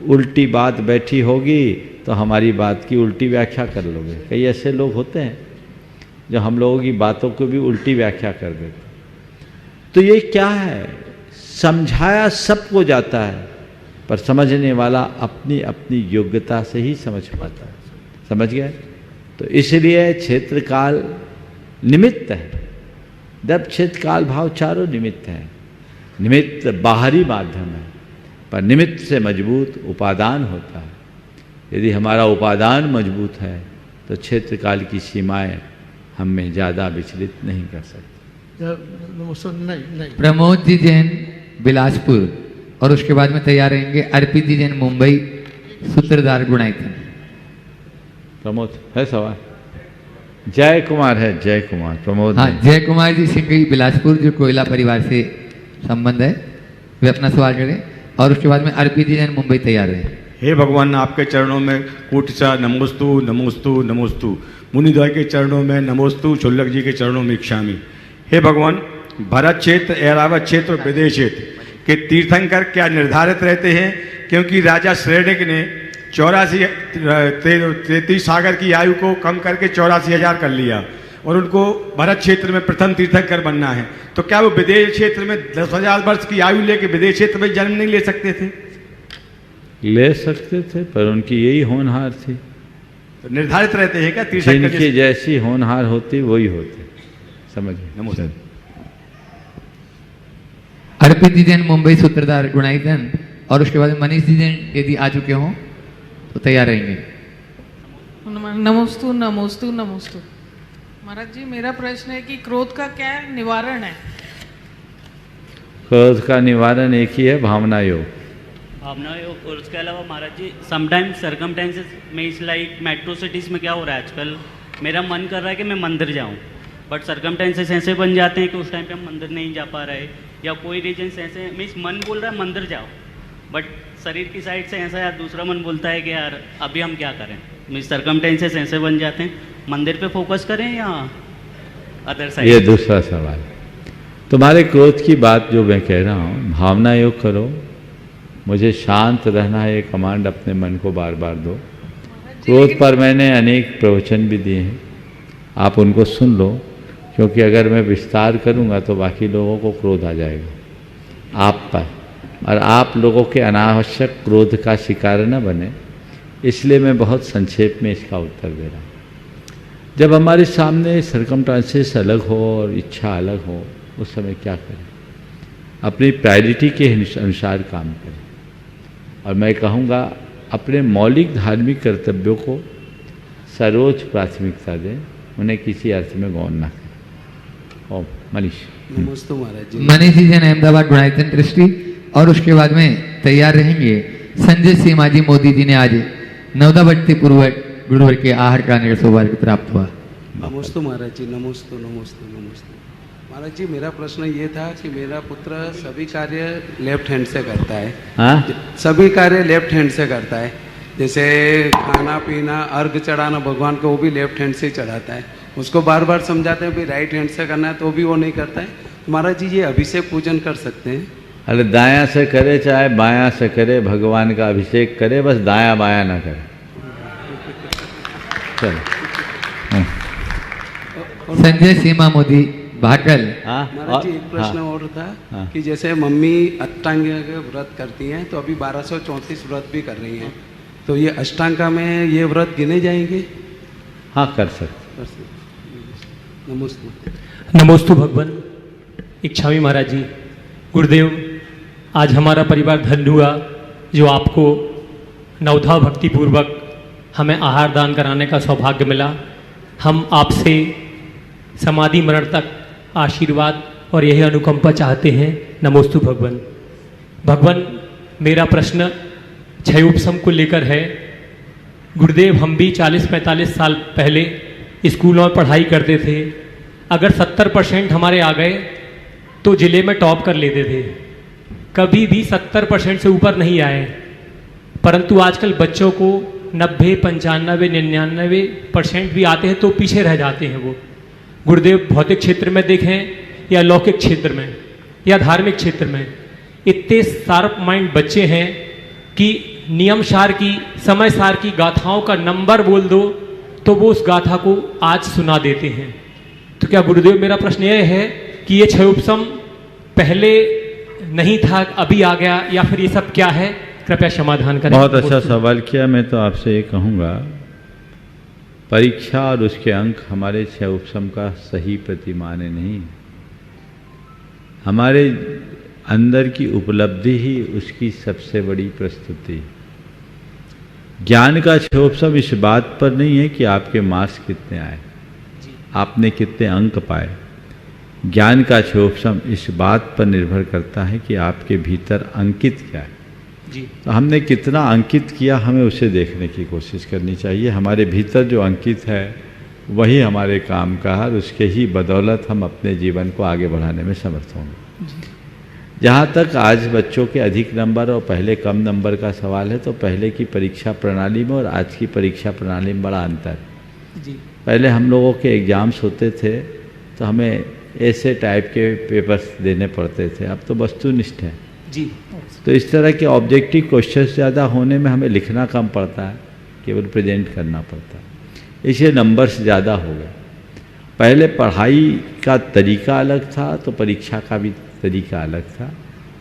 उल्टी बात बैठी होगी तो हमारी बात की उल्टी व्याख्या कर लोगे। कई ऐसे लोग होते हैं जो हम लोगों की बातों को भी उल्टी व्याख्या कर देते। तो ये क्या है? समझाया सबको जाता है, पर समझने वाला अपनी अपनी योग्यता से ही समझ पाता है। समझ गए? तो इसलिए क्षेत्र काल निमित्त है। द्रव्य क्षेत्र काल भाव चारों निमित्त हैं। निमित्त बाहरी माध्यम है, पर निमित्त से मजबूत उपादान होता है। यदि हमारा उपादान मजबूत है तो क्षेत्र काल की सीमाएं हमें ज़्यादा विचलित नहीं कर सकती। नहीं। प्रमोद जी जैन बिलासपुर, और उसके बाद में तैयार रहेंगे अर्पित जी जैन मुंबई, सूत्रधार गुणायतन। प्रमोद है सवाल? जय कुमार है, जय कुमार। प्रमोद? हाँ, जय कुमार जी सिंह बिलासपुर, जो कोयला परिवार से संबंध है, वे अपना सवाल करें, और उसके बाद में अर्पित जी जैन मुंबई तैयार रहे। हे भगवान, आपके चरणों में कोटिसा नमोस्तु नमोस्तु नमोस्तु। मुनिद्वय के चरणों में नमोस्तु, चुल्लक जी के चरणों में इच्छामी। हे भगवान, भरत क्षेत्र, ऐरावत क्षेत्र और विदेश क्षेत्र के तीर्थंकर क्या निर्धारित रहते हैं? क्योंकि राजा श्रेणिक ने 33 सागर की आयु को कम करके 84,000 कर लिया, और उनको भरत क्षेत्र में प्रथम तीर्थंकर बनना है। तो क्या वो विदेश क्षेत्र में 10,000 वर्ष की आयु लेके विदेश क्षेत्र में जन्म नहीं ले सकते थे? ले सकते थे, पर उनकी यही होनहार थी। तो निर्धारित रहते हैं क्या तीर्थंकर? जिनकी जैसी होनहार होती वही होते। समझिए। नमस्कार। अर्पित जी जैन मुंबई, सूत्रधार गुणायतन, और उसके बाद मनीष जी जैन यदि आ चुके हों तो तैयार रहेंगे। नमोस्तु नमोस्तु नमोस्तु। महाराज जी, मेरा प्रश्न है कि क्रोध का क्या निवारण है? क्रोध का निवारण एक ही है, भावना योग। भावना योग। और उसके अलावा महाराज जी, समटाइम्स सर्कमस्टेंसेस में, इस लाइक मेट्रो सिटीज़ में क्या हो रहा है आजकल, मेरा मन कर रहा है कि मैं मंदिर जाऊं, बट सर्कमटेंसेस ऐसे बन जाते हैं कि उस टाइम पे हम मंदिर नहीं जा पा रहे, या कोई रीजन्स ऐसे मीन्स मन बोल रहा है मंदिर जाओ, बट शरीर की साइड से ऐसा यार दूसरा मन बोलता है कि यार अभी हम क्या करें, मीन्स सर्कमटेंसेस ऐसे बन जाते हैं, मंदिर पे फोकस करें या अदर साइड? ये दूसरा सवाल। तुम्हारे क्रोध की बात जो मैं कह रहा हूँ, भावना योग करो, मुझे शांत रहना है, ये कमांड अपने मन को बार बार दो। क्रोध पर मैंने अनेक प्रवचन भी दिए हैं, आप उनको सुन लो, क्योंकि अगर मैं विस्तार करूंगा तो बाकी लोगों को क्रोध आ जाएगा आप पर, और आप लोगों के अनावश्यक क्रोध का शिकार न बने, इसलिए मैं बहुत संक्षेप में इसका उत्तर दे रहा हूँ। जब हमारे सामने सर्कमस्टांसेस अलग हो और इच्छा अलग हो, उस समय क्या करें? अपनी प्रायोरिटी के अनुसार काम करें, और मैं कहूँगा अपने मौलिक धार्मिक कर्तव्यों को सर्वोच्च प्राथमिकता दें, उन्हें किसी अर्थ में गौण ना करें। ओम मनीष। नमस्ते महाराज जी। मनीष जी जैन अहमदाबाद गुणायतन ट्रस्टी, और उसके बाद में तैयार रहेंगे संजय सीमाजी मोदी जी ने आज नवदावर्ती गुरुवर के आहार का सौभाग्य प्राप्त हुआ। नमस्ते महाराज जी। नमस्ते नमस्ते नमस्ते महाराज जी। मेरा प्रश्न ये था कि मेरा पुत्र सभी कार्य लेफ्ट हैंड से करता है। हाँ? सभी कार्य लेफ्ट हैंड से करता है, जैसे खाना पीना अर्घ चढ़ाना भगवान को, वो भी लेफ्ट हैंड से चढ़ाता है। उसको बार बार समझाते हैं भी राइट हैंड से करना है, तो भी वो नहीं करता है। तो महाराज जी ये अभिषेक पूजन कर सकते हैं? अरे दायां से करे चाहे बायां से करे, भगवान का अभिषेक करे, बस दायां बायां ना करे। चलो। संजय सीमा मोदी भाटल। महाराज जी एक प्रश्न और था कि जैसे मम्मी अष्टांगिका के व्रत करती हैं, तो अभी 1234 व्रत भी कर रही हैं, तो ये अष्टांगा में ये व्रत गिने जाएंगे? हाँ कर सकते। नमस्ते। नमोस्तु भगवान। इच्छामी महाराज जी, गुरुदेव, आज हमारा परिवार धन्य हुआ जो आपको नवधा भक्तिपूर्वक हमें आहार दान कराने का सौभाग्य मिला। हम आपसे समाधि मरण तक आशीर्वाद और यही अनुकंपा चाहते हैं। नमोस्तु भगवान। भगवान, मेरा प्रश्न क्षयोपशम को लेकर है। गुरुदेव, हम भी 40-45 साल पहले स्कूलों में पढ़ाई करते थे। अगर 70% हमारे आ गए तो ज़िले में टॉप कर लेते थे, कभी भी 70% से ऊपर नहीं आए। परंतु आजकल बच्चों को 90, 95, 99% भी आते हैं तो पीछे रह जाते हैं वो। गुरुदेव, भौतिक क्षेत्र में देखें या लौकिक क्षेत्र में या धार्मिक क्षेत्र में, इतने शार्प माइंड बच्चे हैं कि नियम सार की, समय सार की गाथाओं का नंबर बोल दो तो वो उस गाथा को आज सुना देते हैं। तो क्या गुरुदेव, मेरा प्रश्न यह है कि ये क्षयोपशम पहले नहीं था, अभी आ गया, या फिर ये सब क्या है? कृपया समाधान करें। बहुत अच्छा सवाल किया। मैं तो आपसे ये कहूँगा, परीक्षा और उसके अंक हमारे क्षयोपशम का सही प्रतिमान नहीं। हमारे अंदर की उपलब्धि ही उसकी सबसे बड़ी प्रस्तुति। ज्ञान का क्षयोपशम इस बात पर नहीं है कि आपके मार्क्स कितने आए, आपने कितने अंक पाए। ज्ञान का क्षयोपशम इस बात पर निर्भर करता है कि आपके भीतर अंकित क्या है। तो हमने कितना अंकित किया, हमें उसे देखने की कोशिश करनी चाहिए। हमारे भीतर जो अंकित है वही हमारे काम का है, और उसके ही बदौलत हम अपने जीवन को आगे बढ़ाने में समर्थ होंगे। जहाँ तक आज बच्चों के अधिक नंबर और पहले कम नंबर का सवाल है, तो पहले की परीक्षा प्रणाली में और आज की परीक्षा प्रणाली में बड़ा अंतर है। पहले हम लोगों के एग्ज़ाम्स होते थे तो हमें ऐसे टाइप के पेपर्स देने पड़ते थे, अब तो वस्तुनिष्ठ है जी। तो इस तरह के ऑब्जेक्टिव क्वेश्चंस ज़्यादा होने में हमें लिखना कम पड़ता है, केवल प्रेजेंट करना पड़ता है, इसलिए नंबर्स ज़्यादा हो गए। पहले पढ़ाई का तरीका अलग था तो परीक्षा का भी तरीका अलग था,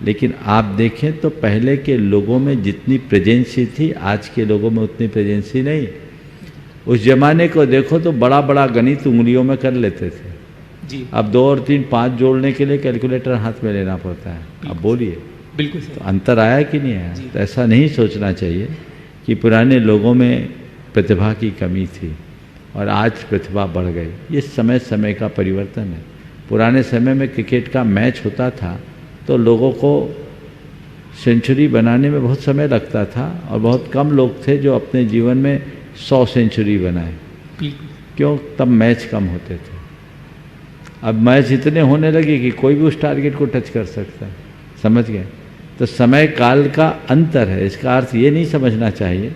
लेकिन आप देखें तो पहले के लोगों में जितनी प्रेजेंसी थी आज के लोगों में उतनी प्रेजेंसी नहीं। उस जमाने को देखो तो बड़ा बड़ा गणित उंगलियों में कर लेते थे जी। अब 2 और 3, 5 जोड़ने के लिए कैलकुलेटर हाथ में लेना पड़ता है। अब बोलिए, बिल्कुल तो अंतर आया कि नहीं आया? तो ऐसा नहीं सोचना चाहिए कि पुराने लोगों में प्रतिभा की कमी थी और आज प्रतिभा बढ़ गई। ये समय समय का परिवर्तन है। पुराने समय में क्रिकेट का मैच होता था तो लोगों को सेंचुरी बनाने में बहुत समय लगता था और बहुत कम लोग थे जो अपने जीवन में 100 सेंचुरी बनाए। क्यों? तब मैच कम होते थे। अब मैच इतने होने लगे कि कोई भी उस टारगेट को टच कर सकता है, समझ गए। तो समय काल का अंतर है। इसका अर्थ ये नहीं समझना चाहिए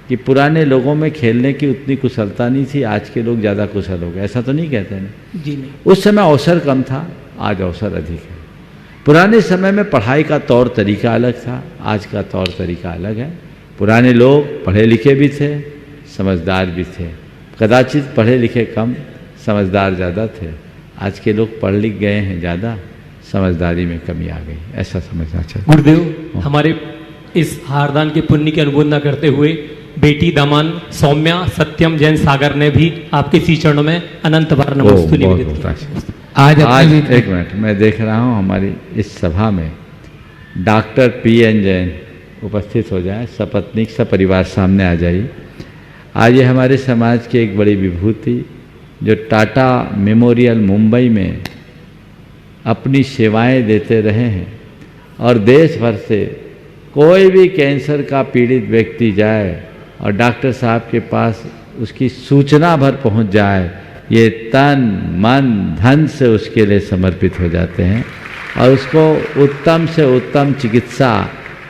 कि पुराने लोगों में खेलने की उतनी कुशलता नहीं थी, आज के लोग ज़्यादा कुशल हो गए, ऐसा तो नहीं कहते ना जी नहीं। उस समय अवसर कम था, आज अवसर अधिक है। पुराने समय में पढ़ाई का तौर तरीका अलग था, आज का तौर तरीका अलग है। पुराने लोग पढ़े लिखे भी थे, समझदार भी थे। कदाचित पढ़े लिखे कम, समझदार ज़्यादा थे। आज के लोग पढ़ लिख गए हैं ज़्यादा, समझदारी में कमी आ गई, ऐसा समझना चाहिए। गुरुदेव, हमारे इस हारदान के पुण्य की अनुमोदना करते हुए बेटी दामान सौम्या सत्यम जैन सागर ने भी आपके श्री चरणों में अनंत बार नमस्तु निवेदित किया। आज एक मिनट, मैं देख रहा हूँ हमारी इस सभा में डॉक्टर PN जैन उपस्थित हो जाए, सपत्नीक सपरिवार सामने आ जाइए। आज ये हमारे समाज की एक बड़ी विभूति जो टाटा मेमोरियल मुंबई में अपनी सेवाएं देते रहे हैं और देश भर से कोई भी कैंसर का पीड़ित व्यक्ति जाए और डॉक्टर साहब के पास उसकी सूचना भर पहुंच जाए, ये तन मन धन से उसके लिए समर्पित हो जाते हैं और उसको उत्तम से उत्तम चिकित्सा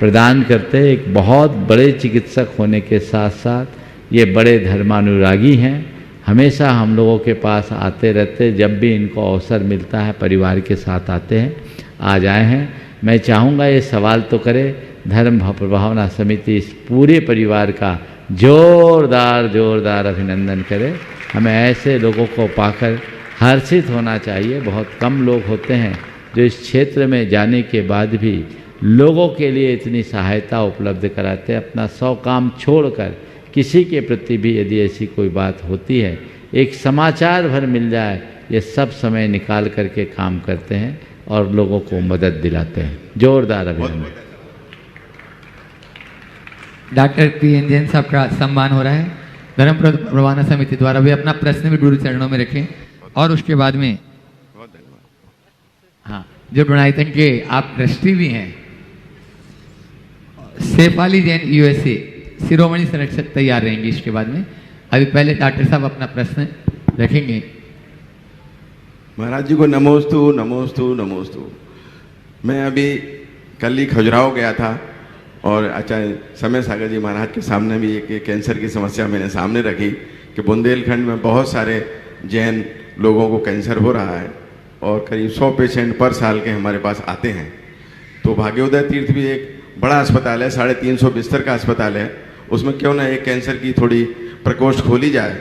प्रदान करते हैं। एक बहुत बड़े चिकित्सक होने के साथ साथ ये बड़े धर्मानुरागी हैं, हमेशा हम लोगों के पास आते रहते, जब भी इनको अवसर मिलता है परिवार के साथ आते हैं, आज आए हैं। मैं चाहूँगा ये सवाल तो करे, धर्म भावना समिति इस पूरे परिवार का जोरदार अभिनंदन करे। हमें ऐसे लोगों को पाकर हर्षित होना चाहिए। बहुत कम लोग होते हैं जो इस क्षेत्र में जाने के बाद भी लोगों के लिए इतनी सहायता उपलब्ध कराते हैं। अपना 100 काम छोड़कर किसी के प्रति भी यदि ऐसी कोई बात होती है, एक समाचार भर मिल जाए, ये सब समय निकाल करके काम करते हैं और लोगों को मदद दिलाते हैं। जोरदार अभिनंदन। डॉक्टर PN जैन साहब का सम्मान हो रहा है। धर्म प्रवाहना समिति द्वारा भी अपना प्रश्न भी गुरु चरणों में रखें और उसके बाद में हाँ, जो गुणायतन के आप ट्रस्टी भी हैं, शेफाली जैन USA शिरोमणि संरक्षक तैयार रहेंगे इसके बाद में। अभी पहले डॉक्टर साहब अपना प्रश्न रखेंगे। महाराज जी को नमोस्तु नमोस्तु नमोस्तु। मैं अभी कल ही खजुराहो गया था और आचार्य समय सागर जी महाराज के सामने भी एक कैंसर की समस्या मैंने सामने रखी कि बुंदेलखंड में बहुत सारे जैन लोगों को कैंसर हो रहा है और करीब 100 पेशेंट पर साल के हमारे पास आते हैं। तो भाग्योदय तीर्थ भी एक बड़ा अस्पताल है, 350 बिस्तर का अस्पताल है, उसमें क्यों ना एक कैंसर की थोड़ी प्रकोष्ठ खोली जाए,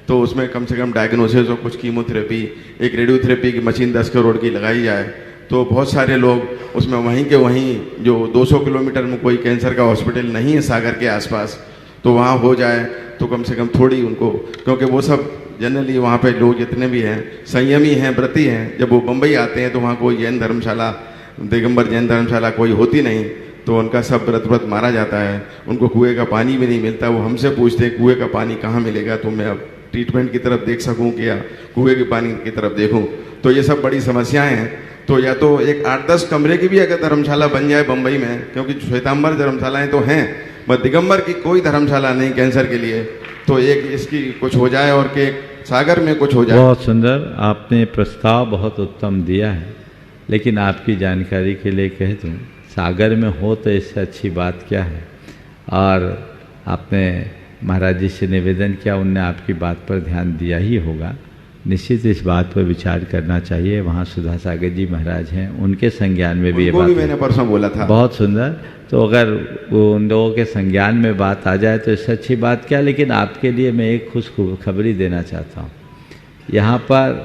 तो उसमें कम से कम डायग्नोसिस और कुछ कीमोथेरेपी, एक रेडियोथेरेपी की मशीन 10 करोड़ की लगाई जाए, तो बहुत सारे लोग उसमें वहीं के वहीं, जो 200 किलोमीटर में कोई कैंसर का हॉस्पिटल नहीं है सागर के आसपास, तो वहाँ हो जाए तो कम से कम थोड़ी उनको, क्योंकि वो सब जनरली वहाँ पे लोग जितने भी हैं संयमी हैं, व्रती हैं। जब वो बम्बई आते हैं तो वहाँ कोई जैन धर्मशाला, दिगंबर जैन धर्मशाला कोई होती नहीं, तो उनका सब व्रत मारा जाता है। उनको कुएं का पानी भी नहीं मिलता। वो हमसे पूछते हैं कुएं का पानी कहाँ मिलेगा, तो मैं अब ट्रीटमेंट की तरफ देख सकूं कि या कुएं के पानी की तरफ देखूं। तो ये सब बड़ी समस्याएं हैं। तो या तो एक 8-10 कमरे की भी अगर धर्मशाला बन जाए बम्बई में, क्योंकि श्वेतांबर धर्मशालाएं तो हैं, बस दिगंबर की कोई धर्मशाला नहीं कैंसर के लिए, तो एक इसकी कुछ हो जाए और के सागर में कुछ हो जाए। बहुत सुंदर, आपने प्रस्ताव बहुत उत्तम दिया है, लेकिन आपकी जानकारी के लिए कह दूँ, सागर में हो तो इससे अच्छी बात क्या है। और आपने महाराज जी से निवेदन किया, उनने आपकी बात पर ध्यान दिया ही होगा। निश्चित इस बात पर विचार करना चाहिए। वहाँ सुधा सागर जी महाराज हैं, उनके संज्ञान में भी ये बात, मैंने परसों बोला था। बहुत सुंदर। तो अगर वो उन लोगों के संज्ञान में बात आ जाए तो इससे अच्छी बात क्या। लेकिन आपके लिए मैं एक खुशखबरी देना चाहता हूँ। यहाँ पर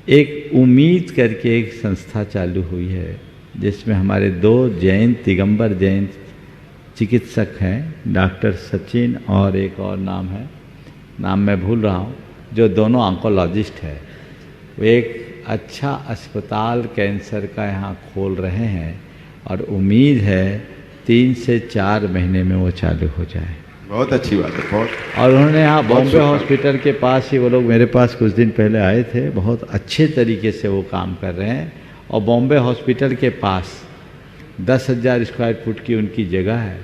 एक उम्मीद करके एक संस्था चालू हुई है, जिसमें हमारे 2 जैन दिगंबर जैन चिकित्सक हैं, डॉक्टर सचिन और एक और नाम है, नाम मैं भूल रहा हूँ, जो दोनों ऑन्कोलॉजिस्ट है। वो एक अच्छा अस्पताल कैंसर का यहाँ खोल रहे हैं और उम्मीद है 3 से 4 महीने में वो चालू हो जाए। बहुत अच्छी बात है, बहुत। और उन्होंने यहाँ बॉम्बे हॉस्पिटल के पास ही, वो लोग मेरे पास कुछ दिन पहले आए थे, बहुत अच्छे तरीके से वो काम कर रहे हैं। और बॉम्बे हॉस्पिटल के पास 10,000 स्क्वायर फुट की उनकी जगह है,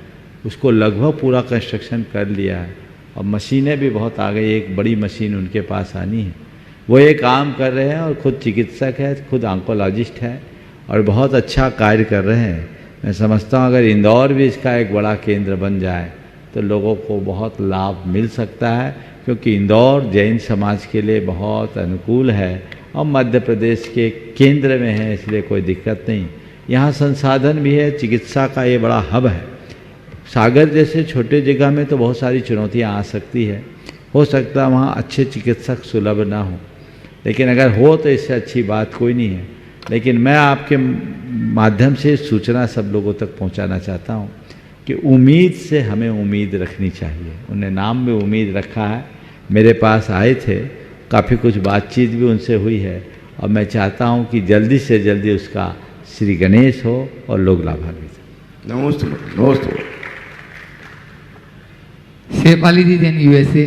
उसको लगभग पूरा कंस्ट्रक्शन कर लिया है और मशीनें भी बहुत आ गई। एक बड़ी मशीन उनके पास आनी है, वो ये काम कर रहे हैं और खुद चिकित्सक है, खुद ऑन्कोलॉजिस्ट है और बहुत अच्छा कार्य कर रहे हैं। मैं समझता हूँ अगर इंदौर भी इसका एक बड़ा केंद्र बन जाए तो लोगों को बहुत लाभ मिल सकता है, क्योंकि इंदौर जैन समाज के लिए बहुत अनुकूल है और मध्य प्रदेश के केंद्र में है, इसलिए कोई दिक्कत नहीं। यहाँ संसाधन भी है, चिकित्सा का ये बड़ा हब है। सागर जैसे छोटे जगह में तो बहुत सारी चुनौतियाँ आ सकती है, हो सकता है वहाँ अच्छे चिकित्सक सुलभ ना हो, लेकिन अगर हो तो इससे अच्छी बात कोई नहीं है। लेकिन मैं आपके माध्यम से सूचना सब लोगों तक पहुँचाना चाहता हूँ कि उम्मीद से हमें उम्मीद रखनी चाहिए। उन्हें नाम में उम्मीद रखा है, मेरे पास आए थे, काफ़ी कुछ बातचीत भी उनसे हुई है और मैं चाहता हूँ कि जल्दी से जल्दी उसका श्री गणेश हो और लोग लाभान्वित। नमस्ते नमस्ते। शेफाली जी जैन यूएसए,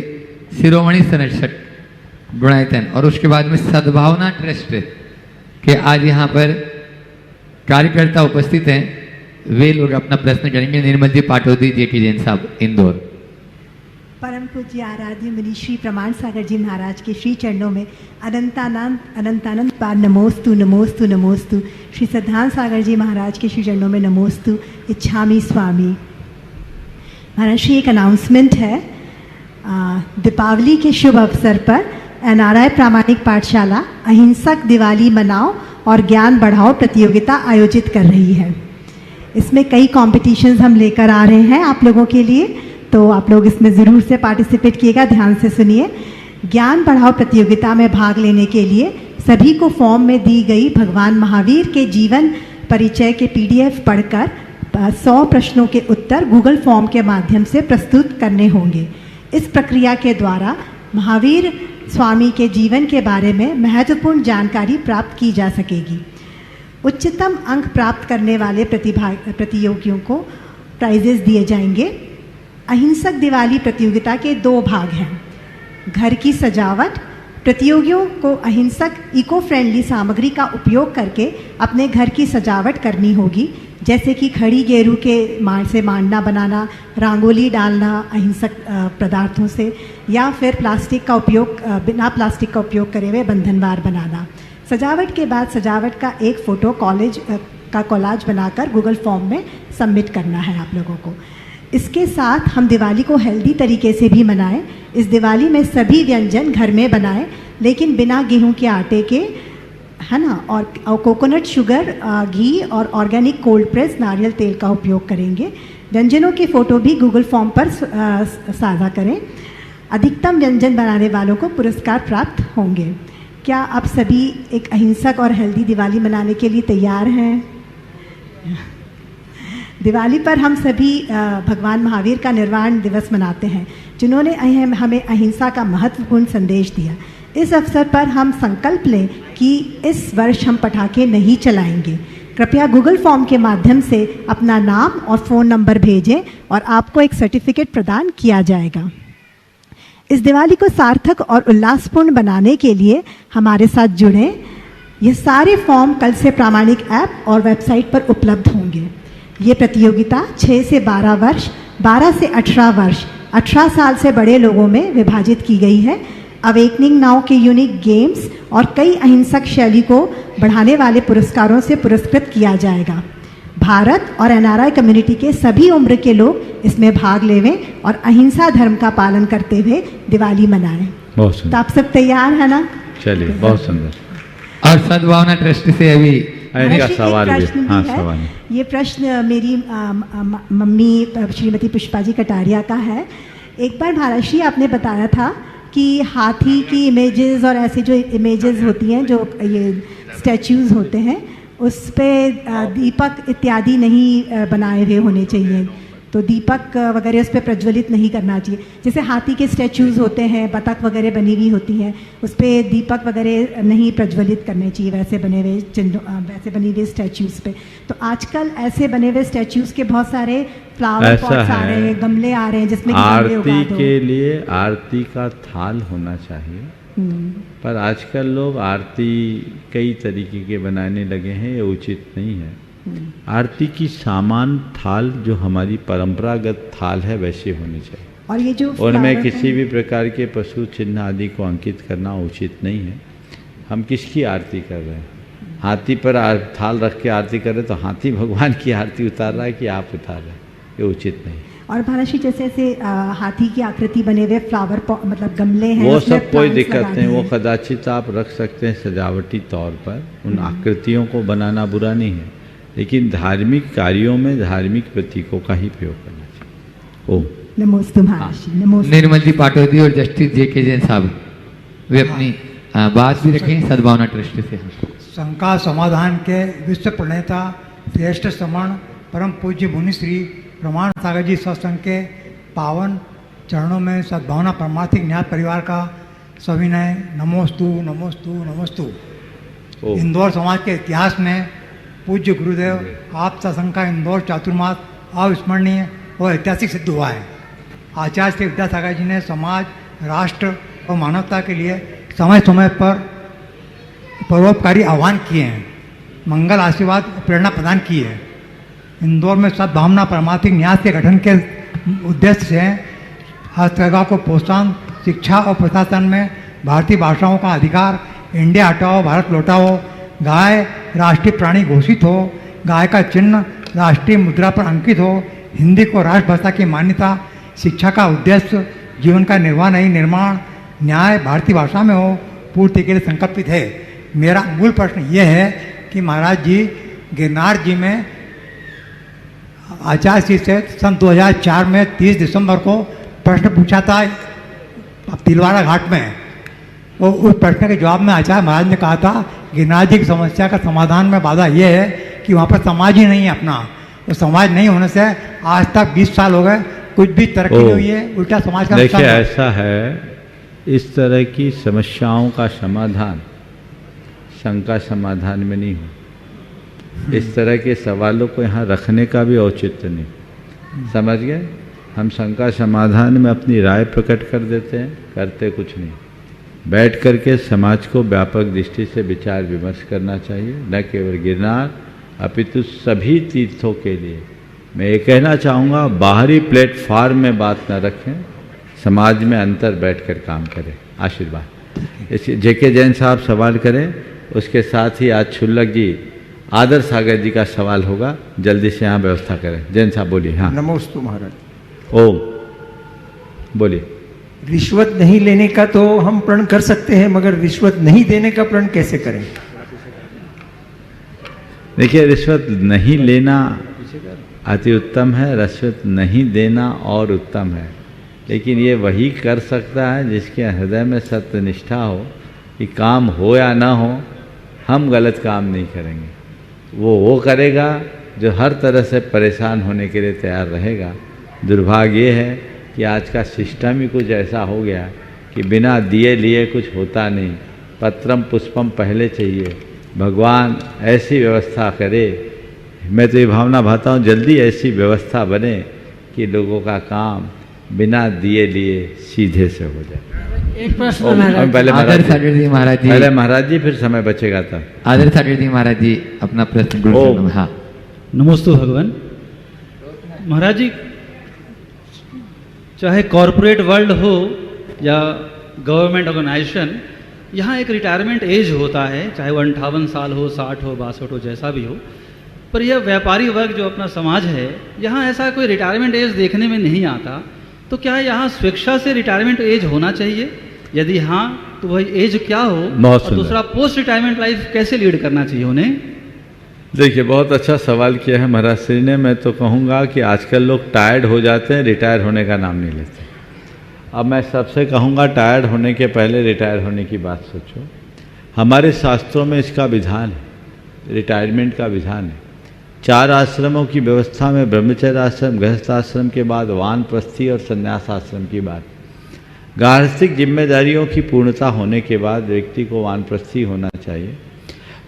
शिरोमणि संरक्षक गुणायतन, और उसके बाद में सद्भावना ट्रस्ट के आज यहाँ पर कार्यकर्ता उपस्थित हैं, वे लोग अपना प्रश्न करेंगे। निर्मल जी पाटोदी जी की जैन साहब, इंदौर। परम पूज्य आराध्य मुनि श्री प्रमाण सागर जी महाराज के श्री चरणों में अनंतानंद पार नमोस्तु नमोस्तु नमोस्तु। श्री सिद्धांत सागर जी महाराज के श्री चरणों में नमोस्तु। इच्छामी स्वामी। महाराज श्री एक अनाउंसमेंट है, दीपावली के शुभ अवसर पर एनआरआई प्रामाणिक पाठशाला अहिंसक दिवाली मनाओ और ज्ञान बढ़ाओ प्रतियोगिता आयोजित कर रही है। इसमें कई कॉम्पिटिशन्स हम लेकर आ रहे हैं आप लोगों के लिए, तो आप लोग इसमें ज़रूर से पार्टिसिपेट कीजिएगा। ध्यान से सुनिए। ज्ञान बढ़ाओ प्रतियोगिता में भाग लेने के लिए सभी को फॉर्म में दी गई भगवान महावीर के जीवन परिचय के PDF पढ़कर 100 प्रश्नों के उत्तर गूगल फॉर्म के माध्यम से प्रस्तुत करने होंगे। इस प्रक्रिया के द्वारा महावीर स्वामी के जीवन के बारे में महत्वपूर्ण जानकारी प्राप्त की जा सकेगी। उच्चतम अंक प्राप्त करने वाले प्रतियोगियों को प्राइजेस दिए जाएंगे। अहिंसक दिवाली प्रतियोगिता के 2 भाग हैं। घर की सजावट। प्रतियोगियों को अहिंसक इको फ्रेंडली सामग्री का उपयोग करके अपने घर की सजावट करनी होगी, जैसे कि खड़ी गेरू के से मांडना बनाना, रंगोली डालना अहिंसक पदार्थों से, या फिर प्लास्टिक का उपयोग बिना प्लास्टिक का उपयोग करे हुए बंधनवार बनाना। सजावट के बाद सजावट का एक फ़ोटो कोलाज बनाकर गूगल फॉर्म में सबमिट करना है आप लोगों को। इसके साथ हम दिवाली को हेल्दी तरीके से भी मनाएं। इस दिवाली में सभी व्यंजन घर में बनाएं, लेकिन बिना गेहूं के आटे के, है ना, और कोकोनट शुगर, घी और ऑर्गेनिक कोल्ड प्रेस नारियल तेल का उपयोग करेंगे। व्यंजनों के फ़ोटो भी गूगल फॉर्म पर साझा करें। अधिकतम व्यंजन बनाने वालों को पुरस्कार प्राप्त होंगे। क्या आप सभी एक अहिंसक और हेल्दी दिवाली मनाने के लिए तैयार हैं? दिवाली पर हम सभी भगवान महावीर का निर्वाण दिवस मनाते हैं, जिन्होंने हमें अहिंसा का महत्वपूर्ण संदेश दिया। इस अवसर पर हम संकल्प लें कि इस वर्ष हम पटाखे नहीं चलाएंगे। कृपया गूगल फॉर्म के माध्यम से अपना नाम और फ़ोन नंबर भेजें और आपको एक सर्टिफिकेट प्रदान किया जाएगा। इस दिवाली को सार्थक और उल्लासपूर्ण बनाने के लिए हमारे साथ जुड़ें। ये सारे फॉर्म कल से प्रामाणिक ऐप और वेबसाइट पर उपलब्ध होंगे। ये प्रतियोगिता 6 से 12 वर्ष, 12 से 18 वर्ष, 18 साल से बड़े लोगों में विभाजित की गई है। अवेकनिंग नाउ के यूनिक गेम्स और कई अहिंसक शैली को बढ़ाने वाले पुरस्कारों से पुरस्कृत किया जाएगा। भारत और एनआरआई कम्युनिटी के सभी उम्र के लोग इसमें भाग लेवें और अहिंसा धर्म का पालन करते हुए दिवाली मनाएं। बहुत सुंदर। तो आप सब तैयार है ना? चलिए, बहुत सुंदर। और सद्भावना ट्रस्ट से अभी इनका सवाल भी, हाँ सवाल। ये प्रश्न मेरी मम्मी श्रीमती पुष्पा जी कटारिया का है। एक बार महाराज श्री आपने बताया था कि हाथी की इमेजेस और ऐसी जो इमेजेस होती हैं, जो ये स्टैच्यूज़ होते हैं, उस पे दीपक इत्यादि नहीं बनाए हुए होने चाहिए। तो दीपक वगैरह उस पर प्रज्वलित नहीं करना चाहिए। जैसे हाथी के स्टैच्यूज़ होते हैं, बतख वगैरह बनी हुई होती हैं, उस पर दीपक वगैरह नहीं प्रज्वलित करने चाहिए, वैसे बने हुए वैसे बने हुए स्टैच्यूज़ पे। तो आजकल ऐसे बने हुए स्टैच्यूज़ के बहुत सारे फ्लावर पॉट्स आ रहे हैं, गमले आ रहे हैं, जिसमें आरती के लिए आरती का थाल होना चाहिए। पर आजकल लोग आरती कई तरीके के बनाने लगे हैं, ये उचित नहीं है। आरती की सामान थाल जो हमारी परंपरागत थाल है वैसे होनी चाहिए, और ये जो उनमें किसी भी प्रकार के पशु चिन्ह आदि को अंकित करना उचित नहीं है। हम किसकी आरती कर रहे हैं? हाथी पर थाल रख के आरती कर रहे तो हाथी भगवान की आरती उतार रहा है कि आप उतार रहे हैं? ये उचित नहीं। और महाराज जी जैसे ऐसे हाथी की आकृति बने हुए फ्लावर मतलब गमले हैं, वो उसमें सब कोई plants दिक्कत लगाने नहीं, वो हैं। कदाचित आप रख सकते हैं सजावटी तौर पर, उन आकृतियों को बनाना बुरा नहीं है, लेकिन धार्मिक कार्यों में धार्मिक प्रतीकों का ही प्रयोग करना चाहिए। ओम नमोस्तु महाराज जी, नमोस्तु। निर्मल जी पाटोदी और जस्टिस जे.के. जैन साहब वे अपनी बात भी रखें सद्भावना ट्रस्ट से। शंका समाधान के विश्व प्रणेता श्रेष्ठ समण परम पूज्य मुनि श्री प्रमाण सागर जी सत्संग के पावन चरणों में सद्भावना परमार्थिक न्याय परिवार का सविनय नमोस्तु नमोस्तु नमोस्तु। इंदौर समाज के इतिहास में पूज्य गुरुदेव आप सत्संग का इंदौर चातुर्मास अविस्मरणीय और ऐतिहासिक सिद्ध हुआ है। आचार्य श्री विद्यासागर जी ने समाज, राष्ट्र और मानवता के लिए समय समय पर परोपकारी आह्वान किए हैं, मंगल आशीर्वाद और प्रेरणा प्रदान की है। इंदौर में सद्भावना परमार्थिक न्यास के गठन के उद्देश्य से हस्तकला को प्रोत्साहन, शिक्षा और प्रशासन में भारतीय भाषाओं का अधिकार, इंडिया हटाओ भारत लौटाओ, गाय राष्ट्रीय प्राणी घोषित हो, गाय का चिन्ह राष्ट्रीय मुद्रा पर अंकित हो, हिंदी को राष्ट्रभाषा की मान्यता, शिक्षा का उद्देश्य जीवन का निर्वाह नहीं निर्माण, न्याय भारतीय भाषा में हो, पूर्ति के लिए संकल्पित है। मेरा मूल प्रश्न ये है कि महाराज जी गिरनार जी में आचार्य जी से सन 2004 में 30 दिसंबर को प्रश्न पूछा था तिलवाड़ा घाट में। वो उस प्रश्न के जवाब में आचार्य महाराज ने कहा था गिरनार जी की समस्या का समाधान में बाधा ये है कि वहाँ पर समाज ही नहीं है अपना। तो समाज नहीं होने से आज तक 20 साल हो गए, कुछ भी तरक्की नहीं हुई है, उल्टा समाज का देखिए ऐसा है, इस तरह की समस्याओं का समाधान शंका समाधान में नहीं हो। इस तरह के सवालों को यहाँ रखने का भी औचित्य नहीं। समझ गए? हम शंका समाधान में अपनी राय प्रकट कर देते हैं, करते कुछ नहीं। बैठ करके समाज को व्यापक दृष्टि से विचार विमर्श करना चाहिए, न केवल गिरनार अपितु सभी तीर्थों के लिए। मैं ये कहना चाहूँगा बाहरी प्लेटफार्म में बात न रखें, समाज में अंतर बैठकर काम करें। आशीर्वाद। इसके जे.के. जैन साहब सवाल करें, उसके साथ ही आज छुल्लक जी आदर सागर जी का सवाल होगा, जल्दी से यहाँ व्यवस्था करें। जैन साहब बोलिए। हाँ नमोस्तु महाराज। ओम बोलिए। रिश्वत नहीं लेने का तो हम प्रण कर सकते हैं, मगर रिश्वत नहीं देने का प्रण कैसे करें? देखिए रिश्वत नहीं लेना अति उत्तम है, रिश्वत नहीं देना और उत्तम है, लेकिन ये वही कर सकता है जिसके हृदय में सत्यनिष्ठा हो कि काम हो या ना हो हम गलत काम नहीं करेंगे। वो करेगा जो हर तरह से परेशान होने के लिए तैयार रहेगा। दुर्भाग्य ये है कि आज का सिस्टम ही कुछ ऐसा हो गया कि बिना दिए लिए कुछ होता नहीं। पत्रम पुष्पम पहले चाहिए। भगवान ऐसी व्यवस्था करे, मैं तो ये भावना भाता हूँ जल्दी ऐसी व्यवस्था बने कि लोगों का काम बिना दिए लिए सीधे से हो जाए। एक प्रश्न पहले आदर सागर जी महाराज जी, पहले महाराज जी, फिर समय बचेगा तब। आदर सागर जी महाराज जी अपना प्रश्न गुरु। हाँ नमोस्तु भगवान। महाराज जी, चाहे कॉरपोरेट वर्ल्ड हो या गवर्नमेंट ऑर्गेनाइजेशन, यहाँ एक रिटायरमेंट एज होता है, चाहे वो 58 साल हो, 60 हो, 62 हो, जैसा भी हो। पर यह व्यापारी वर्ग जो अपना समाज है, यहाँ ऐसा कोई रिटायरमेंट एज देखने में नहीं आता। तो क्या यहाँ स्वेच्छा से रिटायरमेंट एज होना चाहिए? यदि हाँ तो वही एज क्या हो? और दूसरा पोस्ट रिटायरमेंट लाइफ कैसे लीड करना चाहिए उन्हें? देखिए बहुत अच्छा सवाल किया है महाराज श्री ने। मैं तो कहूँगा कि आजकल लोग टायर्ड हो जाते हैं, रिटायर होने का नाम नहीं लेते। अब मैं सबसे कहूँगा टायर्ड होने के पहले रिटायर होने की बात सोचो। हमारे शास्त्रों में इसका विधान है, रिटायरमेंट का विधान है। 4 आश्रमों की व्यवस्था में ब्रह्मचर्य आश्रम, गृहस्थ आश्रम के बाद वानप्रस्थी और संन्यास आश्रम की बात। गार्हस्थ्यिक जिम्मेदारियों की पूर्णता होने के बाद व्यक्ति को वानप्रस्थी होना चाहिए।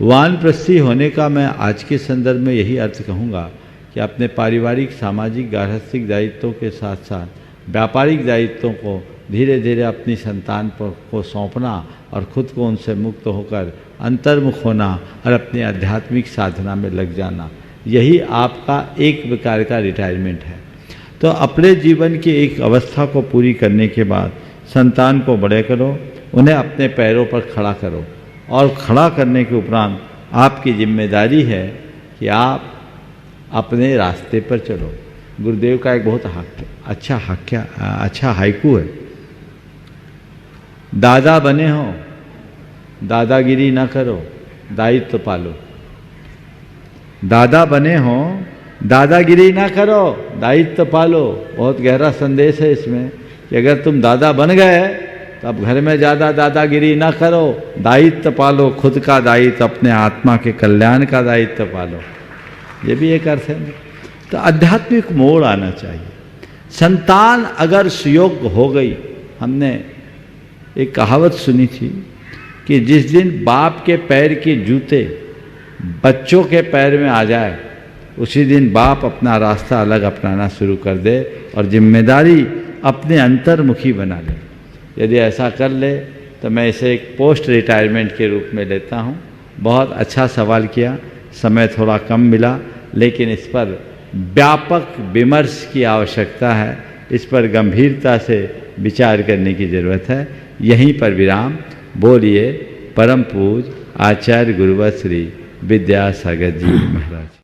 वानप्रस्थी होने का मैं आज के संदर्भ में यही अर्थ कहूँगा कि अपने पारिवारिक, सामाजिक, गार्हस्थ्यिक दायित्वों के साथ साथ व्यापारिक दायित्वों को धीरे धीरे अपनी संतान को सौंपना और खुद को उनसे मुक्त होकर अंतर्मुख होना और अपनी आध्यात्मिक साधना में लग जाना, यही आपका एक प्रकार का रिटायरमेंट है। तो अपने जीवन की एक अवस्था को पूरी करने के बाद संतान को बड़े करो, उन्हें अपने पैरों पर खड़ा करो और खड़ा करने के उपरांत आपकी जिम्मेदारी है कि आप अपने रास्ते पर चलो। गुरुदेव का एक बहुत अच्छा हाइकू है, दादा बने हो दादागिरी ना करो, दायित्व पालो। दादा बने हो दादागिरी ना करो, दायित्व पालो। बहुत गहरा संदेश है इसमें कि अगर तुम दादा बन गए तब घर में ज़्यादा दादागिरी ना करो, दायित्व पालो, खुद का दायित्व, अपने आत्मा के कल्याण का दायित्व पालो। ये भी एक अर्थ है। तो आध्यात्मिक मोड़ आना चाहिए। संतान अगर सुयोग्य हो गई, हमने एक कहावत सुनी थी कि जिस दिन बाप के पैर के जूते बच्चों के पैर में आ जाए, उसी दिन बाप अपना रास्ता अलग अपनाना शुरू कर दे और जिम्मेदारी अपने अंतर्मुखी बना ले। यदि ऐसा कर ले तो मैं इसे एक पोस्ट रिटायरमेंट के रूप में लेता हूँ। बहुत अच्छा सवाल किया, समय थोड़ा कम मिला, लेकिन इस पर व्यापक विमर्श की आवश्यकता है, इस पर गंभीरता से विचार करने की ज़रूरत है। यहीं पर विराम। बोलिए परम पूज्य आचार्य गुरुवर श्री विद्यासागर जी महाराज।